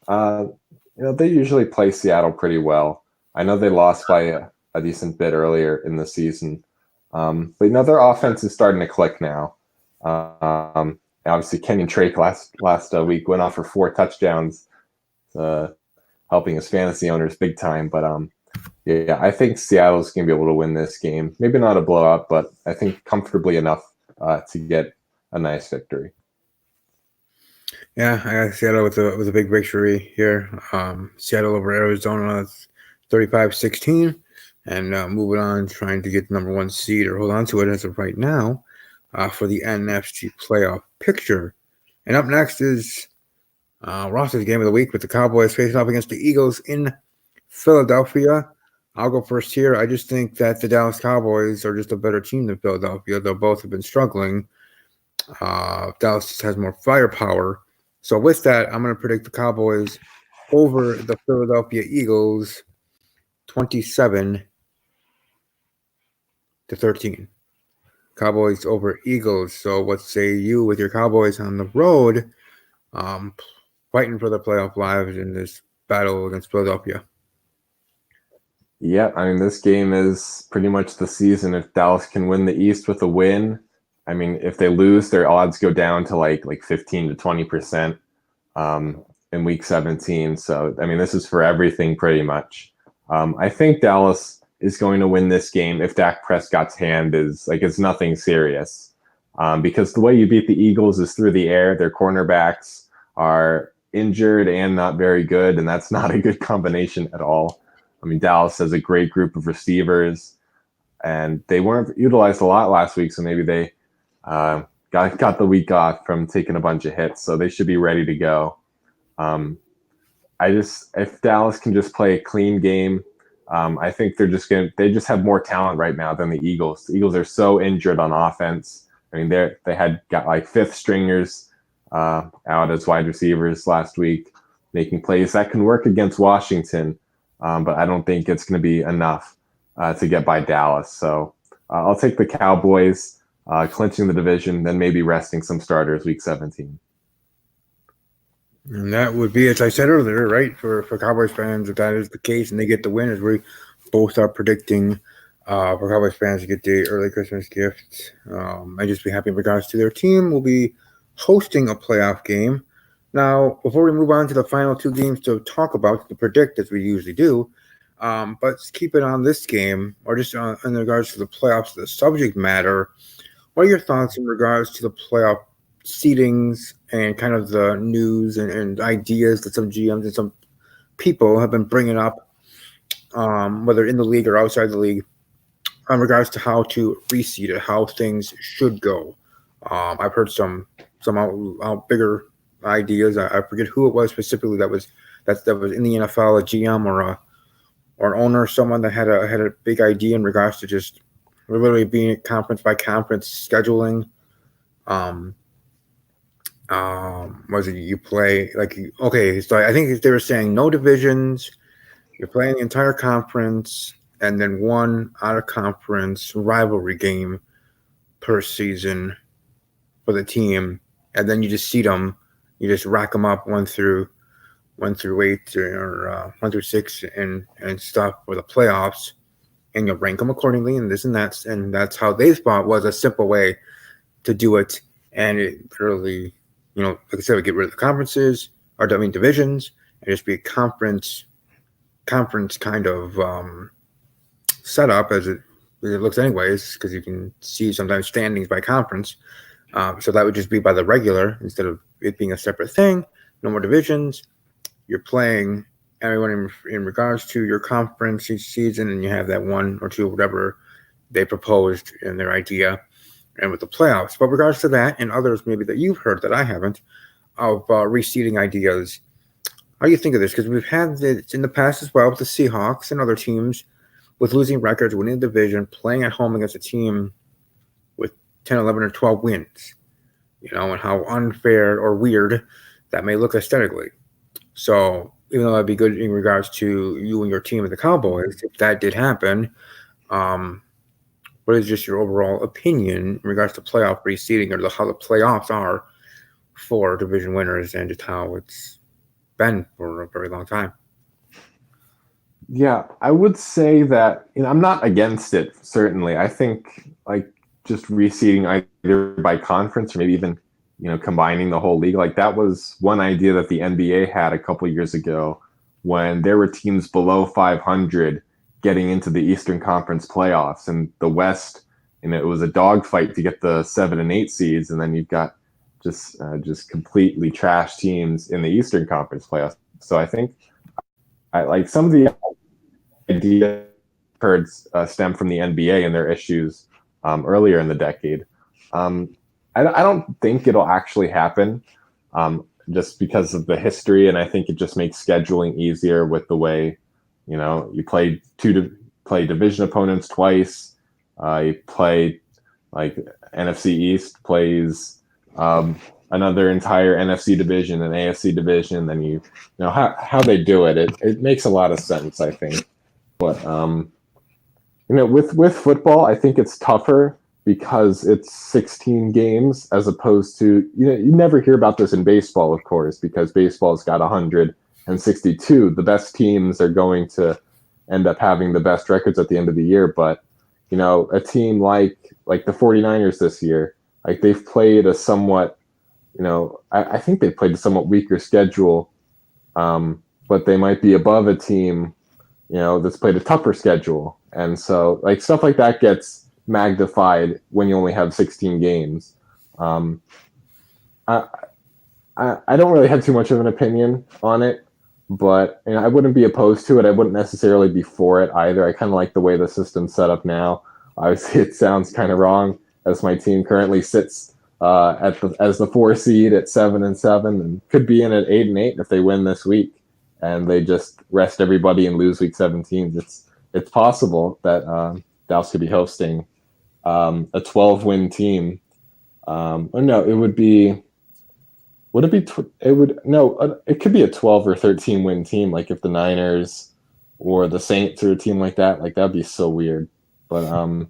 S2: they usually play Seattle pretty well. I know they lost by a decent bit earlier in the season. But their offense is starting to click now. Obviously, Kenyon Drake last week went off for 4 touchdowns, helping his fantasy owners big time. But I think Seattle's going to be able to win this game. Maybe not a blowout, but I think comfortably enough to get a nice victory.
S1: Yeah, I got Seattle with a big victory here. Seattle over Arizona, 35-16. And moving on, trying to get the number 1 seed or hold on to it as of right now for the NFC playoff picture. And up next is Ross's game of the week with the Cowboys facing off against the Eagles in Philadelphia. I'll go first here. I just think that the Dallas Cowboys are just a better team than Philadelphia. They'll both have been struggling. Dallas just has more firepower. So with that, I'm going to predict the Cowboys over the Philadelphia Eagles 27-13. Cowboys over Eagles. So what say you with your Cowboys on the road, fighting for the playoff lives in this battle against Philadelphia?
S2: Yeah, this game is pretty much the season. If Dallas can win the East with a win, if they lose, their odds go down to like 15 to 20% in Week 17. So this is for everything pretty much. I think Dallas is going to win this game if Dak Prescott's hand is it's nothing serious. Because the way you beat the Eagles is through the air. Their cornerbacks are injured and not very good, and that's not a good combination at all. Dallas has a great group of receivers, and they weren't utilized a lot last week, so maybe they got the week off from taking a bunch of hits, so they should be ready to go. If Dallas can just play a clean game, I think they just have more talent right now than the Eagles. The Eagles are so injured on offense. I mean, they got like fifth stringers out as wide receivers last week, making plays that can work against Washington, but I don't think it's going to be enough to get by Dallas. So I'll take the Cowboys clinching the division, then maybe resting some starters week 17.
S1: And that would be, as I said earlier, right, for Cowboys fans, if that is the case and they get the win, as we both are predicting for Cowboys fans to get the early Christmas gift, and just be happy in regards to their team. We'll be hosting a playoff game. Now, before we move on to the final two games to talk about, to predict as we usually do, but let's keep it on this game, or just in regards to the playoffs, the subject matter. What are your thoughts in regards to the playoff seedings and kind of the news and ideas that some GMs and some people have been bringing up, whether in the league or outside the league, in regards to how to reseed it, how things should go? I've heard some out bigger ideas. I forget who it was specifically that was in the NFL, a GM or an owner, someone that had a big idea in regards to just literally being conference by conference scheduling. Was it you play okay? So I think they were saying no divisions. You're playing the entire conference, and then one out of conference rivalry game per season for the team, and then you just seed them. You just rack them up one through 8 or 1 through 6 and stuff for the playoffs, and you'll rank them accordingly, and this and that, and that's how they thought was a simple way to do it. And it literally, like I said, we get rid of the conferences, or divisions, and just be a conference kind of setup as it looks anyways, because you can see sometimes standings by conference. So that would just be by the regular instead of it being a separate thing. No more divisions. You're playing everyone in regards to your conference each season, and you have that 1 or 2, whatever they proposed in their idea, and with the playoffs. But regards to that and others maybe that you've heard that I haven't, of reseeding ideas, how do you think of this? Because we've had this in the past as well with the Seahawks and other teams with losing records, winning the division, playing at home against a team with 10, 11, or 12 wins, and how unfair or weird that may look aesthetically. So even though that'd be good in regards to you and your team and the Cowboys, if that did happen, what is just your overall opinion in regards to playoff reseeding, or how the playoffs are for division winners and just how it's been for a very long time?
S2: Yeah, I would say that I'm not against it, certainly. I think just reseeding either by conference or maybe even combining the whole league, that was one idea that the NBA had a couple years ago when there were teams below 500 getting into the Eastern Conference playoffs, and the West, it was a dogfight to get the 7 and 8 seeds, and then you've got just completely trash teams in the Eastern Conference playoffs. So I think some of the idea heard stem from the NBA and their issues earlier in the decade. I don't think it'll actually happen just because of the history, and I think it just makes scheduling easier with the way you play division opponents twice. You play NFC East plays another entire NFC division and AFC division. Then how they do it. It makes a lot of sense, I think. But with football, I think it's tougher because it's 16 games as opposed to you never hear about this in baseball, of course, because baseball's got 162. The best teams are going to end up having the best records at the end of the year. But a team like the 49ers this year, they've played a somewhat I think they played a somewhat weaker schedule, but they might be above a team that's played a tougher schedule, and so stuff like that gets magnified when you only have 16 games. I don't really have too much of an opinion on it, but I wouldn't be opposed to it. I wouldn't necessarily be for it either. I kind of like the way the system's set up now. Obviously, it sounds kind of wrong as my team currently sits as the 4 seed at 7-7, and could be in at 8-8 if they win this week and they just rest everybody and lose week 17. It's possible that Dallas could be hosting a 12-win team. Or no, it would be. Would it be? It would no. It could be a 12 or 13-win team, like if the Niners or the Saints or a team like that. Like that'd be so weird. But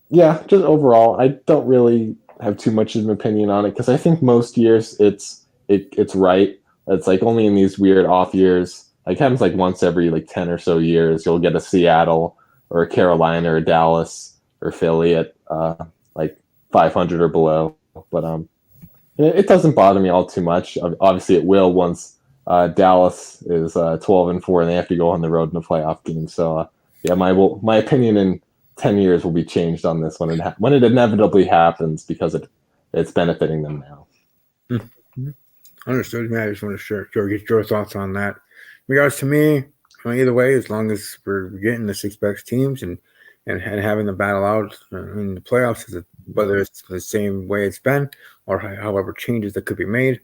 S2: yeah, just overall, I don't really have too much of an opinion on it because I think most years it's right. It's like only in these weird off years, like happens like once every like 10 or so years, you'll get a Seattle or a Carolina or a Dallas or Philly at like 500 or below. But it doesn't bother me all too much. Obviously, it will once Dallas is 12-4 and they have to go on the road in a playoff game. So yeah, my opinion in 10 years will be changed on this when it inevitably happens because it's benefiting them now.
S1: Mm-hmm. Understood. Man, I just want to get your thoughts on that. In regards to me, either way, as long as we're getting the 6 best teams and having the battle out in the playoffs, whether it's the same way it's been or however changes that could be made,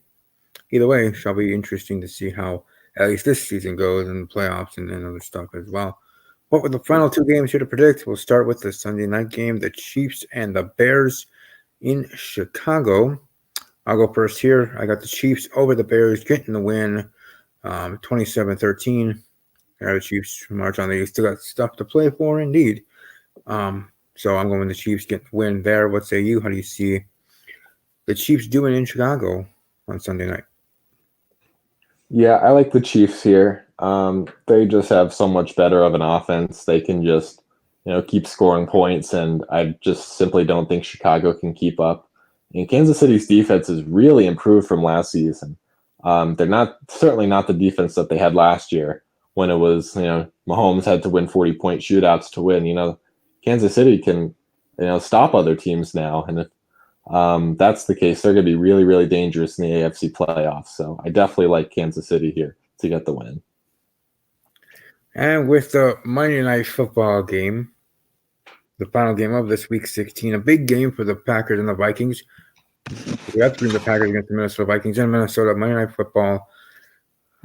S1: either way, it shall be interesting to see how at least this season goes in the playoffs and other stuff as well. What were the final 2 games here to predict? We'll start with the Sunday night game, the Chiefs and the Bears in Chicago. I'll go first here. I got the Chiefs over the Bears, getting the win, 27-13. I got the Chiefs march on. They still got stuff to play for, indeed. So I'm going the Chiefs getting the win there. What say you? How do you see the Chiefs doing in Chicago on Sunday night?
S2: Yeah, I like the Chiefs here. They just have so much better of an offense. They can just, keep scoring points, and I just simply don't think Chicago can keep up. And Kansas City's defense has really improved from last season. They're certainly not the defense that they had last year when it was, Mahomes had to win 40-point shootouts to win. Kansas City can, stop other teams now, and if that's the case, they're going to be really, really dangerous in the AFC playoffs. So I definitely like Kansas City here to get the win.
S1: And with the Monday Night Football game, the final game of this week 16, a big game for the Packers and the Vikings. We have to bring the Packers against the Minnesota Vikings in Minnesota, Monday Night Football.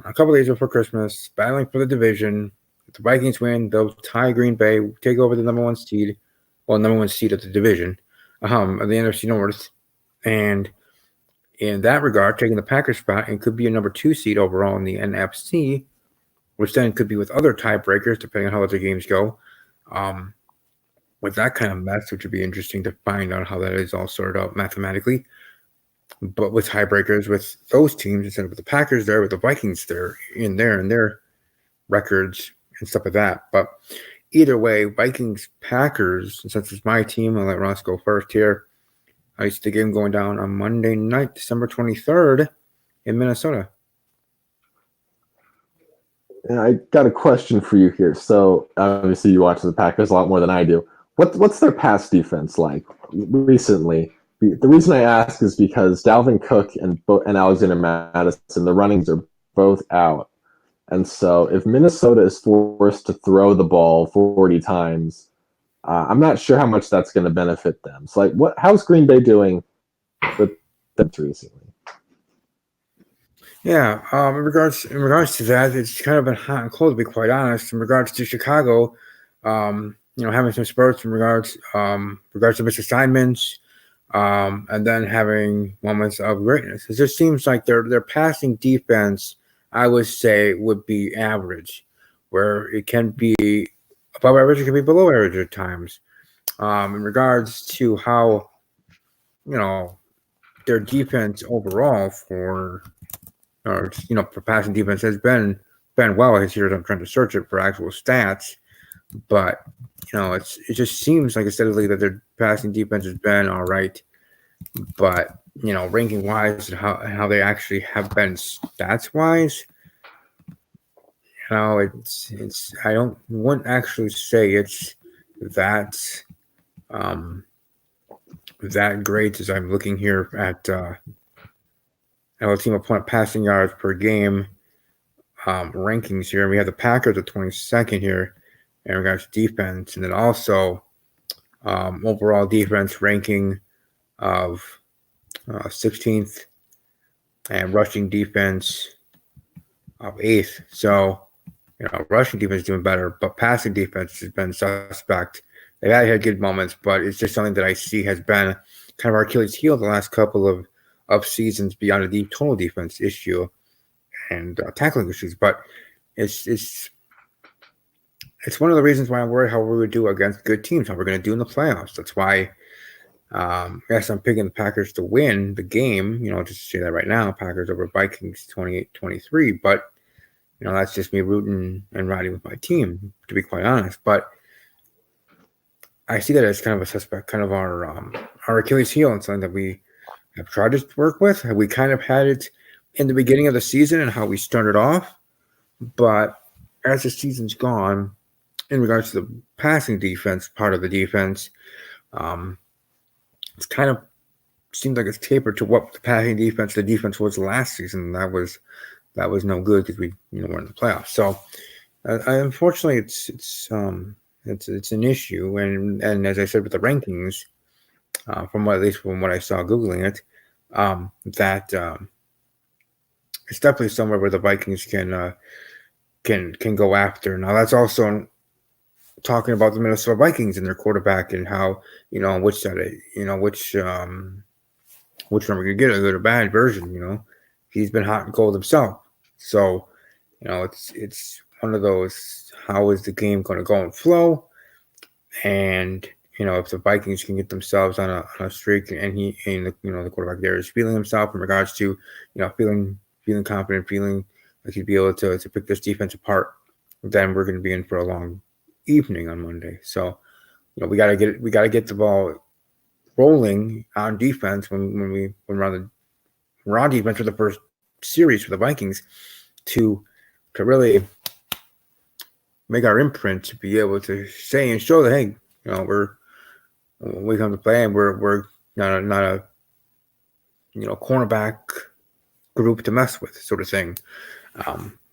S1: A couple days before Christmas, battling for the division. If the Vikings win, they'll tie Green Bay, take over the number one seed of the division, of the NFC North. And in that regard, taking the Packers spot, and could be a number 2 seed overall in the NFC, which then could be with other tiebreakers, depending on how other games go. With that kind of mess, which would be interesting to find out how that is all sorted out mathematically. But with tiebreakers with those teams, instead of with the Packers there, with the Vikings there, in their records and stuff like that. But either way, Vikings-Packers, since it's my team, I'll let Ross go first here. I see the game going down on Monday night, December 23rd in Minnesota.
S2: And I got a question for you here. So obviously you watch the Packers a lot more than I do. What's their pass defense like recently? The reason I ask is because Dalvin Cook and Alexander Mattison, the runnings are both out. And so if Minnesota is forced to throw the ball 40 times, I'm not sure how much that's going to benefit them. So how's Green Bay doing with them recently?
S1: Yeah, in regards to that, it's kind of been hot and cold, to be quite honest. In regards to Chicago, having some spurts in regards to missed assignments, and then having moments of greatness. It just seems like their passing defense, I would say, would be average, where it can be above average, it can be below average at times. In regards to how, their defense overall for passing defense has been well this year. I'm trying to search it for actual stats, but it just seems like steadily that their passing defense has been all right, but ranking wise and how they actually have been stats wise, it's I wouldn't actually say it's that that great as I'm looking here at our team opponent passing yards per game rankings here. We have the Packers at 22nd here in regards to defense, and then also overall defense ranking of 16th, and rushing defense of 8th. So, rushing defense is doing better, but passing defense has been suspect. They've had good moments, but it's just something that I see has been kind of our Achilles heel the last couple of seasons beyond a deep total defense issue and tackling issues. But it's one of the reasons why I'm worried how we would do against good teams, how we're going to do in the playoffs. That's why, yes, I'm picking the Packers to win the game, just to say that right now, Packers over Vikings 28-23. But, that's just me rooting and riding with my team, to be quite honest. But I see that as kind of a suspect, kind of our Achilles heel, and something that we have tried to work with. We kind of had it in the beginning of the season and how we started off. But as the season's gone, in regards to the passing defense, part of the defense, it's kind of seems like it's tapered to what the defense was last season. That was no good because we were in the playoffs. So unfortunately, it's an issue. And as I said with the rankings, from what I saw googling it, that it's definitely somewhere where the Vikings can go after. Now that's also talking about the Minnesota Vikings and their quarterback and how, which side, which one we're gonna get, a good or bad version. He's been hot and cold himself. So, it's one of those, how is the game going to go and flow? And, if the Vikings can get themselves on a streak and the quarterback there is feeling himself in regards to, feeling confident, feeling like he'd be able to pick this defense apart, then we're going to be in for a long evening on Monday. So, we got to get the ball rolling on defense when we're on defense for the first series for the Vikings to really make our imprint, to be able to say and show that, hey, we come to play and we're not a cornerback group to mess with, sort of thing.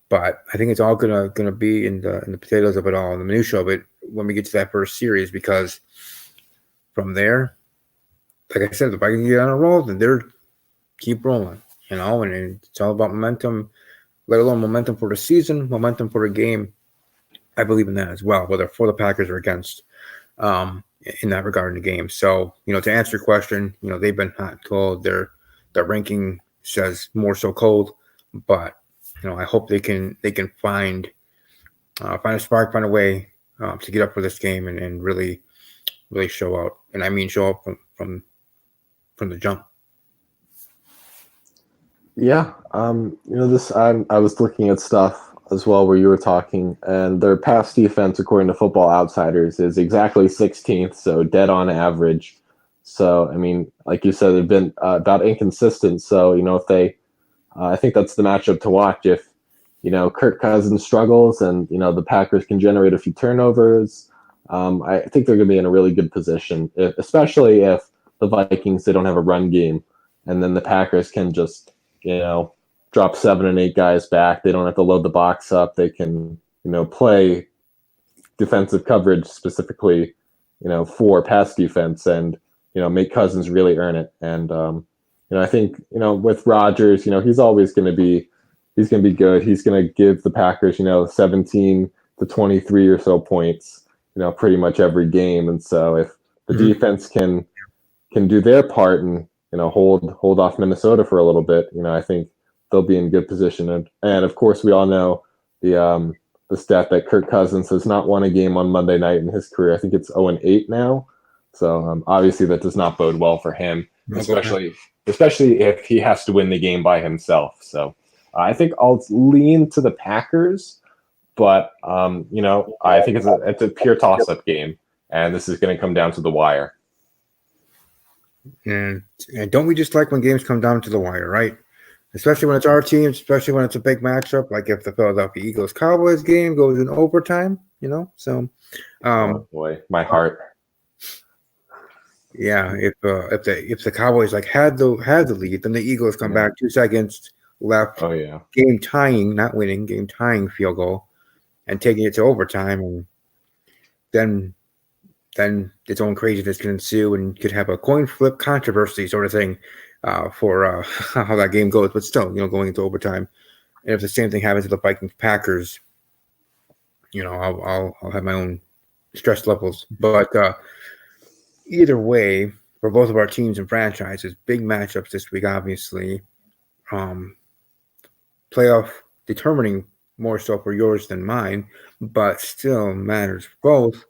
S1: But I think it's all gonna be in the potatoes of it all, in the minutia of it, when we get to that first series, because from there, like I said, the Vikings get on a roll, then they're keep rolling, and it's all about momentum, let alone momentum for the season, momentum for a game. I believe in that as well, whether for the Packers or against, in that regard in the game. So, to answer your question, they've been hot and cold. Their ranking says more so cold, but I hope they can find a spark, find a way to get up for this game and really show out. And I mean show up from the jump.
S2: Yeah, I was looking at stuff as well where you were talking, and their pass defense, according to Football Outsiders, is exactly 16th, so dead on average. So, I mean, like you said, they've been about inconsistent. So, if they, I think that's the matchup to watch. If, Kirk Cousins struggles and, the Packers can generate a few turnovers, I think they're going to be in a really good position, especially if the Vikings, they don't have a run game, and then the Packers can just, drop 7 and 8 guys back. They don't have to load the box up. They can, play defensive coverage specifically, for pass defense and, make Cousins really earn it. And, I think, with Rodgers, he's always going to be good. He's going to give the Packers, 17 to 23 or so points, pretty much every game. And so if the defense can do their part and, hold off Minnesota for a little bit, I think they'll be in good position. And of course, we all know the stat that Kirk Cousins has not won a game on Monday night in his career. I think it's 0-8 now. So obviously that does not bode well for him, especially if he has to win the game by himself. So I think I'll lean to the Packers, but I think it's a pure toss-up game, and this is going to come down to the wire.
S1: And don't we just like when games come down to the wire, right? Especially when it's our team, especially when it's a big matchup, like if the Philadelphia Eagles-Cowboys game goes in overtime, So,
S2: oh boy, my heart.
S1: Yeah, if the Cowboys had the lead, then the Eagles come back 2 seconds left.
S2: Oh yeah,
S1: game tying, not winning, game tying field goal, and taking it to overtime, and then then its own craziness can ensue and could have a coin flip controversy sort of thing for how that game goes. But still, going into overtime, and if the same thing happens to the Vikings Packers, I'll have my own stress levels. But either way, for both of our teams and franchises, big matchups this week, obviously. Playoff determining more so for yours than mine, but still matters for both.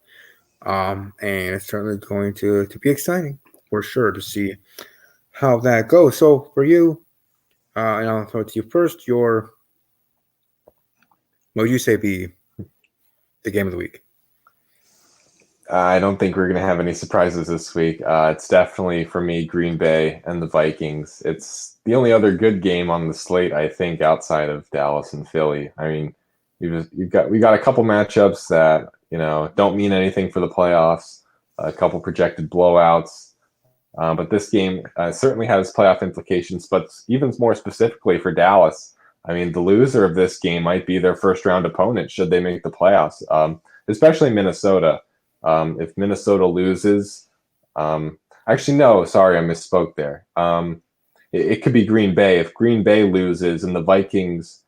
S1: And it's certainly going to be exciting for sure to see how that goes. So for you, and I'll throw it to you first, what would you say be the game of the week?
S2: I don't think we're going to have any surprises this week. It's definitely, for me, Green Bay and the Vikings. It's the only other good game on the slate, I think, outside of Dallas and Philly. I mean, we got a couple matchups that don't mean anything for the playoffs. A couple projected blowouts, but this game certainly has playoff implications. But even more specifically for Dallas, I mean, the loser of this game might be their first round opponent should they make the playoffs, especially Minnesota. If Minnesota loses, actually, no, sorry, I misspoke there. It could be Green Bay. If Green Bay loses and the Vikings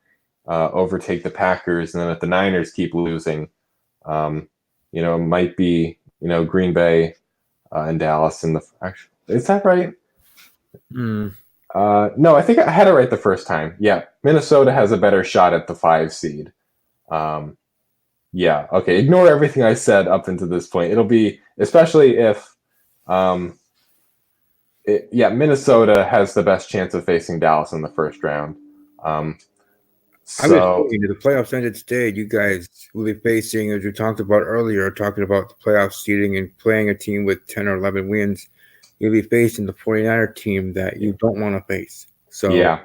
S2: overtake the Packers, and then if the Niners keep losing, it might be, Green Bay and Dallas in the. Actually, is that right? No, I think I had it right the first time. Yeah, Minnesota has a better shot at the 5 seed. Yeah, okay. Ignore everything I said up until this point. It'll be, especially if, Minnesota has the best chance of facing Dallas in the first round.
S1: So the playoffs ended today. You guys will be facing, as we talked about earlier, talking about the playoff seeding and playing a team with 10 or 11 wins. You'll be facing the 49er team that you don't want to face. So,
S2: yeah,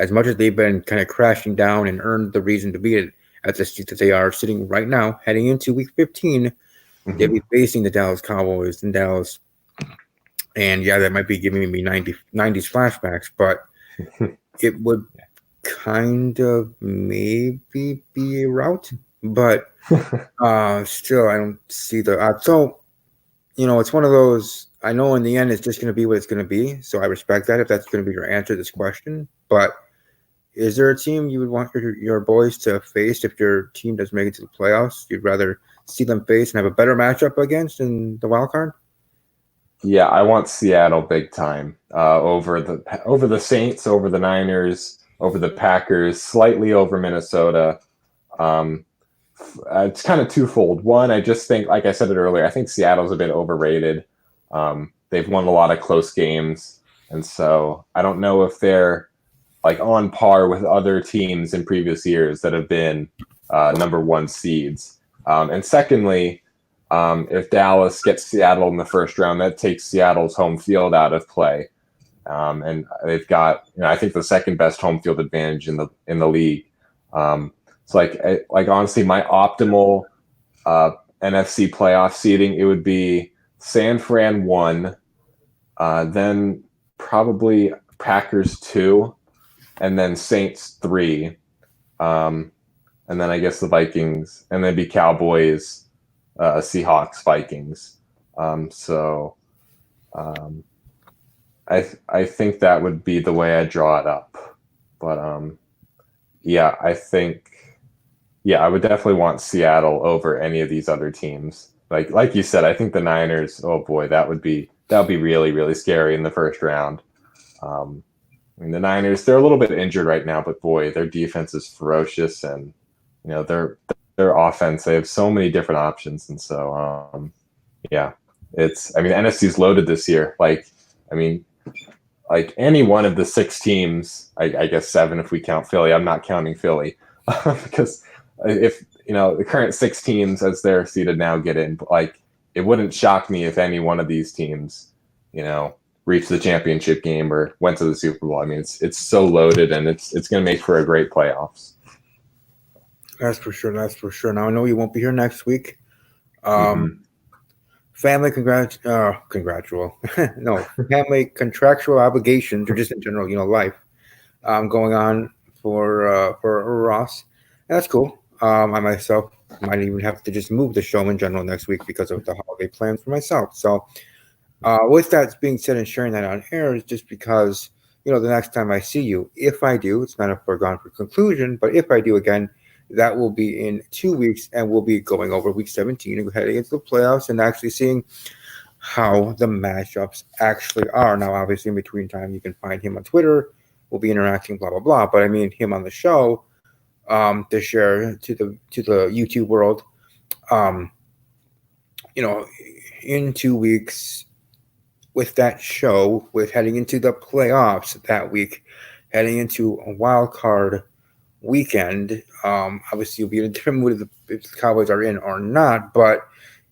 S1: as much as they've been kind of crashing down and earned the reason to beat it at the seat that they are sitting right now, heading into week 15, they'll be facing the Dallas Cowboys in Dallas. And yeah, that might be giving me 90s flashbacks, but it would kind of maybe be a route, but still, I don't see the so it's one of those. I know in the end it's just going to be what it's going to be, so I respect that if that's going to be your answer to this question. But is there a team you would want your boys to face if your team doesn't make it to the playoffs? You'd rather see them face and have a better matchup against in the wild card?
S2: Yeah, I want Seattle big time over the Saints, over the Niners, over the Packers, slightly over Minnesota. It's kind of twofold. One, I just think, like I said it earlier, I think Seattle's a bit overrated. They've won a lot of close games, and so I don't know if they're like on par with other teams in previous years that have been number 1 seeds. And secondly, if Dallas gets Seattle in the first round, that takes Seattle's home field out of play. And they've got, I think the second best home field advantage in the league. So like honestly, my optimal NFC playoff seeding, it would be San Fran 1, then probably Packers 2, and then Saints 3, and then I guess the Vikings, and then it'd be Cowboys, Seahawks, Vikings. I think that would be the way I draw it up. But I would definitely want Seattle over any of these other teams. Like you said, I think the Niners, oh boy, that would be really, really scary in the first round. I mean, the Niners, they're a little bit injured right now, but boy, their defense is ferocious, and their offense, they have so many different options, and so the NFC's loaded this year. Like any one of the 6 teams, I guess 7 if we count Philly. I'm not counting Philly because if the current 6 teams as they're seeded now get in, it wouldn't shock me if any one of these teams, reached the championship game or went to the Super Bowl. I mean, it's so loaded, and it's going to make for a great playoffs.
S1: That's for sure. Now I know you won't be here next week. Family contractual obligations, or just in general, life going on for Ross. And that's cool. I myself might even have to just move the show in general next week because of the holiday plans for myself. So, with that being said and sharing that on air is just because, the next time I see you, if I do, it's not a foregone conclusion, but if I do again, that will be in 2 weeks, and we'll be going over week 17 and heading into the playoffs and actually seeing how the matchups actually are. Now, obviously, in between time, you can find him on Twitter. We'll be interacting, blah blah blah. But I mean, him on the show, to share to the YouTube world, um, in 2 weeks with that show, with heading into the playoffs that week, heading into a wild card weekend. Obviously, you'll be in a different mood if the Cowboys are in or not. But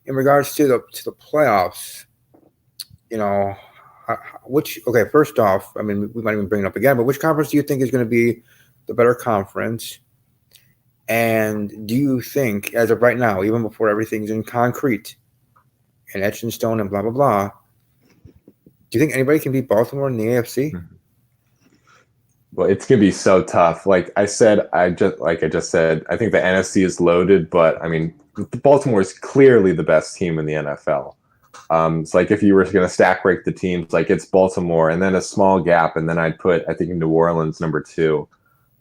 S1: in regards to the playoffs, you know, which okay, first off, I mean, we might even bring it up again, but which conference do you think is going to be the better conference? And do you think, as of right now, even before everything's in concrete and etched in stone and blah blah blah, do you think anybody can beat Baltimore in the AFC?
S2: Well, it's gonna be so tough. Like I said, I just said, I think the NFC is loaded, but I mean, Baltimore is clearly the best team in the NFL. It's like if you were going to stack rank the teams, like it's Baltimore and then a small gap, and then I'd put, I think, New Orleans number 2.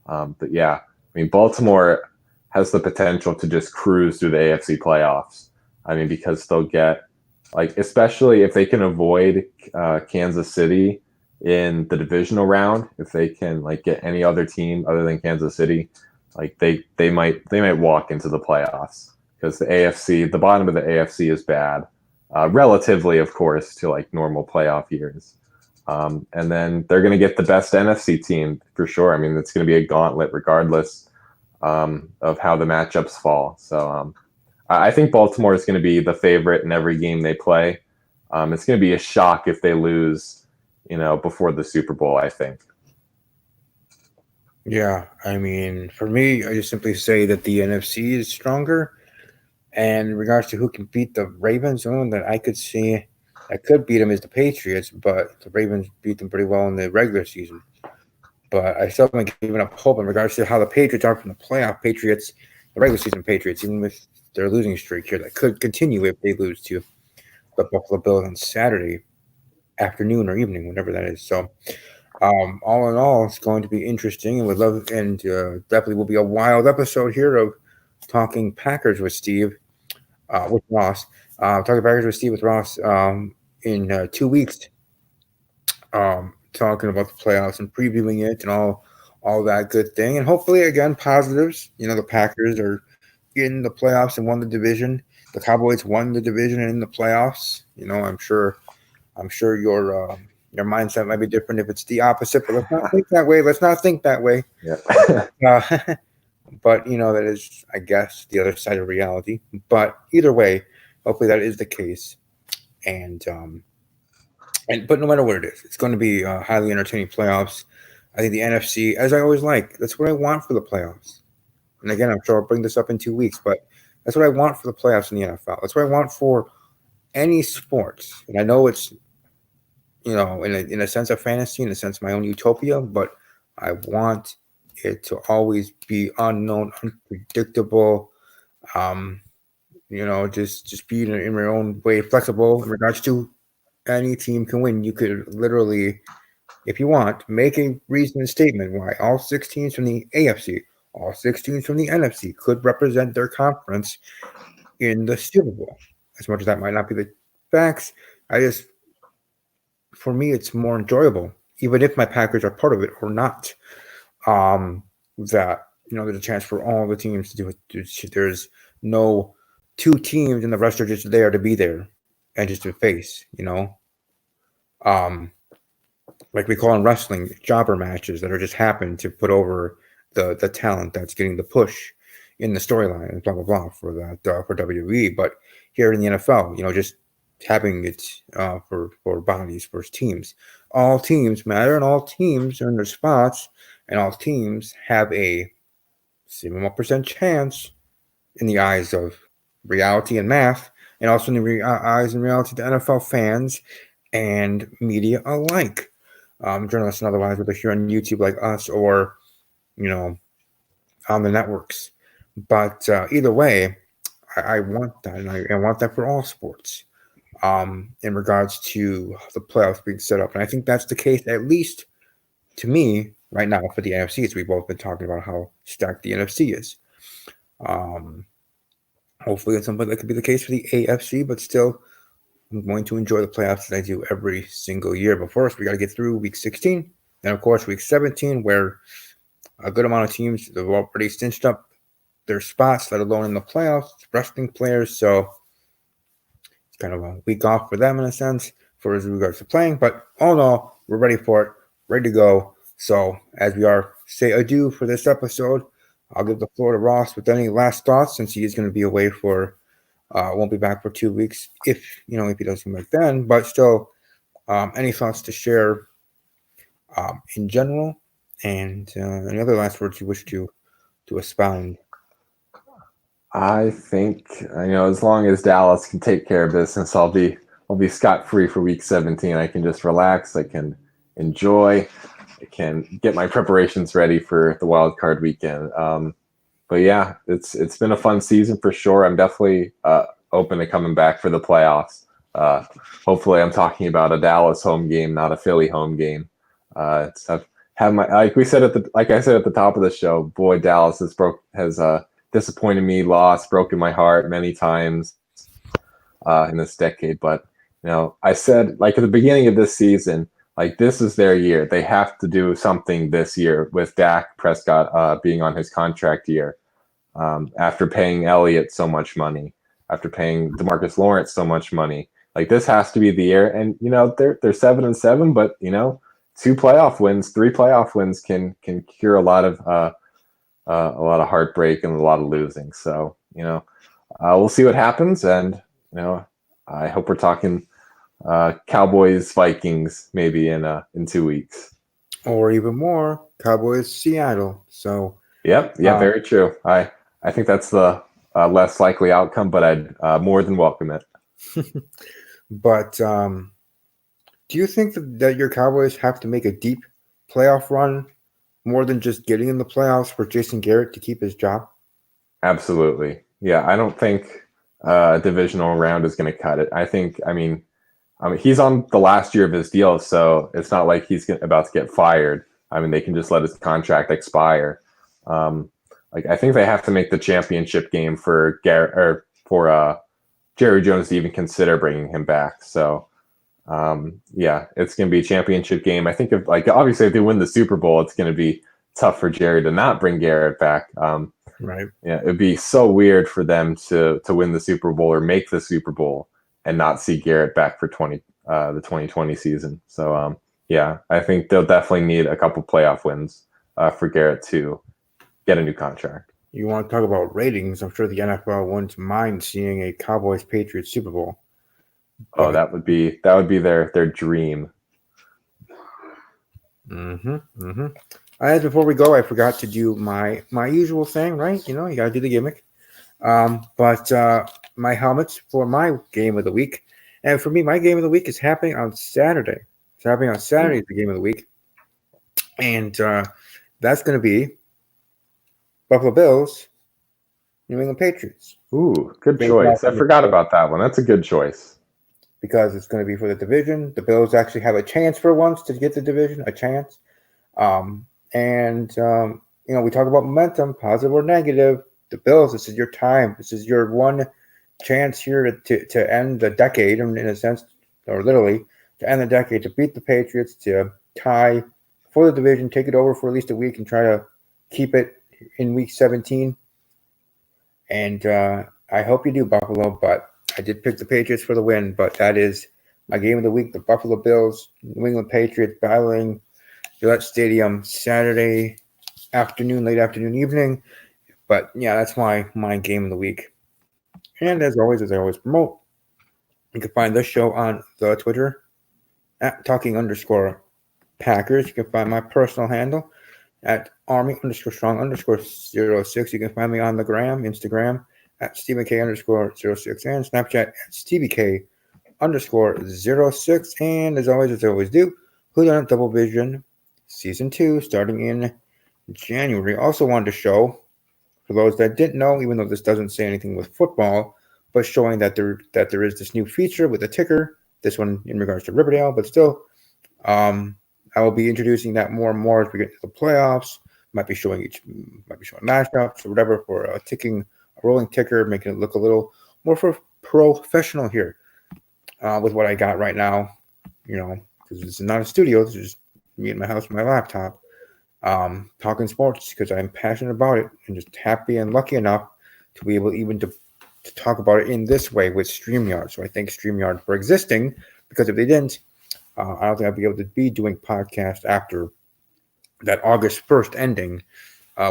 S2: But yeah, I mean, Baltimore has the potential to just cruise through the AFC playoffs. I mean, because they'll get, like, especially if they can avoid Kansas City in the divisional round, if they can like get any other team other than Kansas City, like they might walk into the playoffs, because the bottom of the AFC is bad. Relatively, of course, to like normal playoff years. And then they're going to get the best NFC team for sure. I mean, it's going to be a gauntlet regardless of how the matchups fall. So I think Baltimore is going to be the favorite in every game they play. It's going to be a shock if they lose, before the Super Bowl, I think.
S1: Yeah, I mean, for me, I just simply say that the NFC is stronger. And in regards to who can beat the Ravens, the only one that I could see that could beat them is the Patriots, but the Ravens beat them pretty well in the regular season. But I still haven't given up hope in regards to how the Patriots are from the playoff Patriots, the regular season Patriots, even with their losing streak here that could continue if they lose to the Buffalo Bills on Saturday afternoon or evening, whenever that is. So, all in all, it's going to be interesting, and definitely will be a wild episode here of Talking Packers with Steve, with Ross. Talking Packers with Steve with Ross in 2 weeks. Talking about the playoffs and previewing it and all that good thing, and hopefully again positives. The Packers are in the playoffs and won the division. The Cowboys won the division and in the playoffs. I'm sure your mindset might be different if it's the opposite, but let's not think that way. Let's not think that way.
S2: Yeah.
S1: But that is, I guess, the other side of reality. But either way, hopefully that is the case. And but no matter what it is, it's going to be highly entertaining playoffs. I think the NFC, as I always like, that's what I want for the playoffs. And again, I'm sure I'll bring this up in 2 weeks, but that's what I want for the playoffs in the NFL. That's what I want for any sports. And I know it's, in a sense of fantasy, in a sense of my own utopia, but I want it to always be unknown, unpredictable. Just be in my own way flexible in regards to any team can win. You could literally, if you want, make a reasoned statement why all 6 teams from the AFC, all 6 teams from the NFC could represent their conference in the Super Bowl. As much as that might not be the facts, for me, it's more enjoyable, even if my Packers are part of it or not. That there's a chance for all the teams to do it. There's no 2 teams and the rest are just there to be there and just to face. Like we call in wrestling, jobber matches that are just happen to put over the talent that's getting the push in the storyline and blah blah blah for that for WWE. But here in the NFL, just having it for bodies, for teams. All teams matter, and all teams are in their spots, and all teams have a 71% chance in the eyes of reality and math, and also in the eyes and reality of the NFL fans and media alike. Journalists and otherwise, whether here on YouTube like us or, on the networks. But either way, I want that, and I want that for all sports. In regards to the playoffs being set up, and I think that's the case, at least to me, right now for the NFC. As we've both been talking about how stacked the NFC is. Um, Hopefully, at some point that could be the case for the AFC, but still, I'm going to enjoy the playoffs that I do every single year. But first, we got to get through week 16, and of course, week 17, where a good amount of teams have already cinched up their spots, let alone in the playoffs, resting players. So it's kind of a week off for them in a sense, for as regards to playing. But all in all, we're ready for it, ready to go. So as we are say adieu for this episode, I'll give the floor to Ross with any last thoughts, since he is going to be away for won't be back for 2 weeks if if he doesn't come back then. But still, any thoughts to share in general, and any other last words you wish to expound?
S2: I think as long as Dallas can take care of business, I'll be scot-free for week 17. I can just relax. I can enjoy. I can get my preparations ready for the wild card weekend. But yeah, it's been a fun season for sure. I'm definitely open to coming back for the playoffs. Hopefully, I'm talking about a Dallas home game, not a Philly home game. I've had my like I said at the top of the show. Boy, Dallas has disappointed me, lost, broken my heart many times in this decade. But I said at the beginning of this season, this is their year. They have to do something this year with Dak Prescott being on his contract year. After paying Elliott so much money, after paying DeMarcus Lawrence so much money, this has to be the year. And they're 7-7, but 3 playoff wins can cure a lot of heartbreak and a lot of losing. So we'll see what happens, and I hope we're talking Cowboys Vikings maybe in 2 weeks,
S1: or even more, Cowboys Seattle. So
S2: yep, very true. I think that's the less likely outcome, but I'd more than welcome it.
S1: But do you think that your Cowboys have to make a deep playoff run more than just getting in the playoffs for Jason Garrett to keep his job?
S2: Absolutely. Yeah, I don't think a divisional round is going to cut it. I mean, he's on the last year of his deal, so it's not like he's about to get fired. I mean, they can just let his contract expire. I think they have to make the championship game for Garrett or for Jerry Jones to even consider bringing him back. So, yeah, it's going to be a championship game. I think obviously if they win the Super Bowl, it's going to be tough for Jerry to not bring Garrett back.
S1: Right.
S2: Yeah, it'd be so weird for them to win the Super Bowl or make the Super Bowl and not see Garrett back for the 2020 season. So, yeah, I think they'll definitely need a couple playoff wins for Garrett to get a new contract.
S1: You want to talk about ratings? I'm sure the NFL wouldn't mind seeing a Cowboys Patriots Super Bowl.
S2: Oh, that would be their dream.
S1: As before we go, I forgot to do my usual thing, right? You got to do the gimmick. But my helmets for my game of the week, and for me, my game of the week is happening on Saturday. It's happening on Saturday. Is the game of the week, and that's going to be Buffalo Bills, New England Patriots.
S2: Ooh, good choice. I forgot about that one. That's a good choice.
S1: Because it's going to be for the division. The Bills actually have a chance for once to get the division, a chance. We talk about momentum, positive or negative. The Bills, this is your time. This is your one chance here to end the decade, in a sense, or literally, to end the decade, to beat the Patriots, to tie for the division, take it over for at least a week, and try to keep it in week 17. And I hope you do, Buffalo, but I did pick the Patriots for the win, but that is my game of the week, the Buffalo Bills, New England Patriots battling Gillette Stadium Saturday afternoon, late afternoon, evening. But yeah, that's my game of the week. And as I always promote, you can find this show on the Twitter at talking_Packers. You can find my personal handle at Army_strong_06. You can find me on the Instagram at StephenK_06 and Snapchat at StevieK_06. And as I always do, Whodunit Double Vision Season 2 starting in January. Also wanted to show, For those that didn't know, even though this doesn't say anything with football, but showing that there is this new feature with a ticker. This one in regards to Riverdale, but still, I will be introducing that more and more as we get to the playoffs. Might be showing matchups or whatever for a rolling ticker, making it look a little more professional here with what I got right now. Because it's not a studio. This is me in my house with my laptop, talking sports because I'm passionate about it and just happy and lucky enough to be able even to talk about it in this way with StreamYard. So I thank StreamYard for existing, because if they didn't, I don't think I'd be able to be doing podcasts after that August 1st ending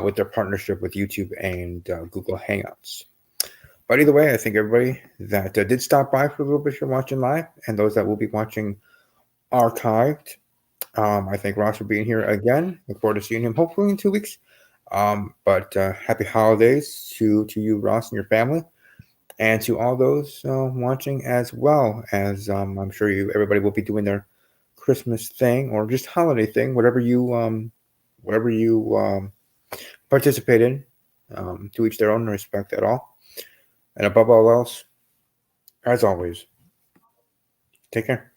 S1: with their partnership with YouTube and Google Hangouts. But either way, I think everybody that did stop by for a little bit here watching live, and those that will be watching archived, I thank Ross for being here again. Look forward to seeing him hopefully in 2 weeks. But happy holidays to you, Ross, and your family, and to all those watching as well. As I'm sure everybody will be doing their Christmas thing or just holiday thing, whatever you participate in. To each their own, respect at all. And above all else, as always, take care.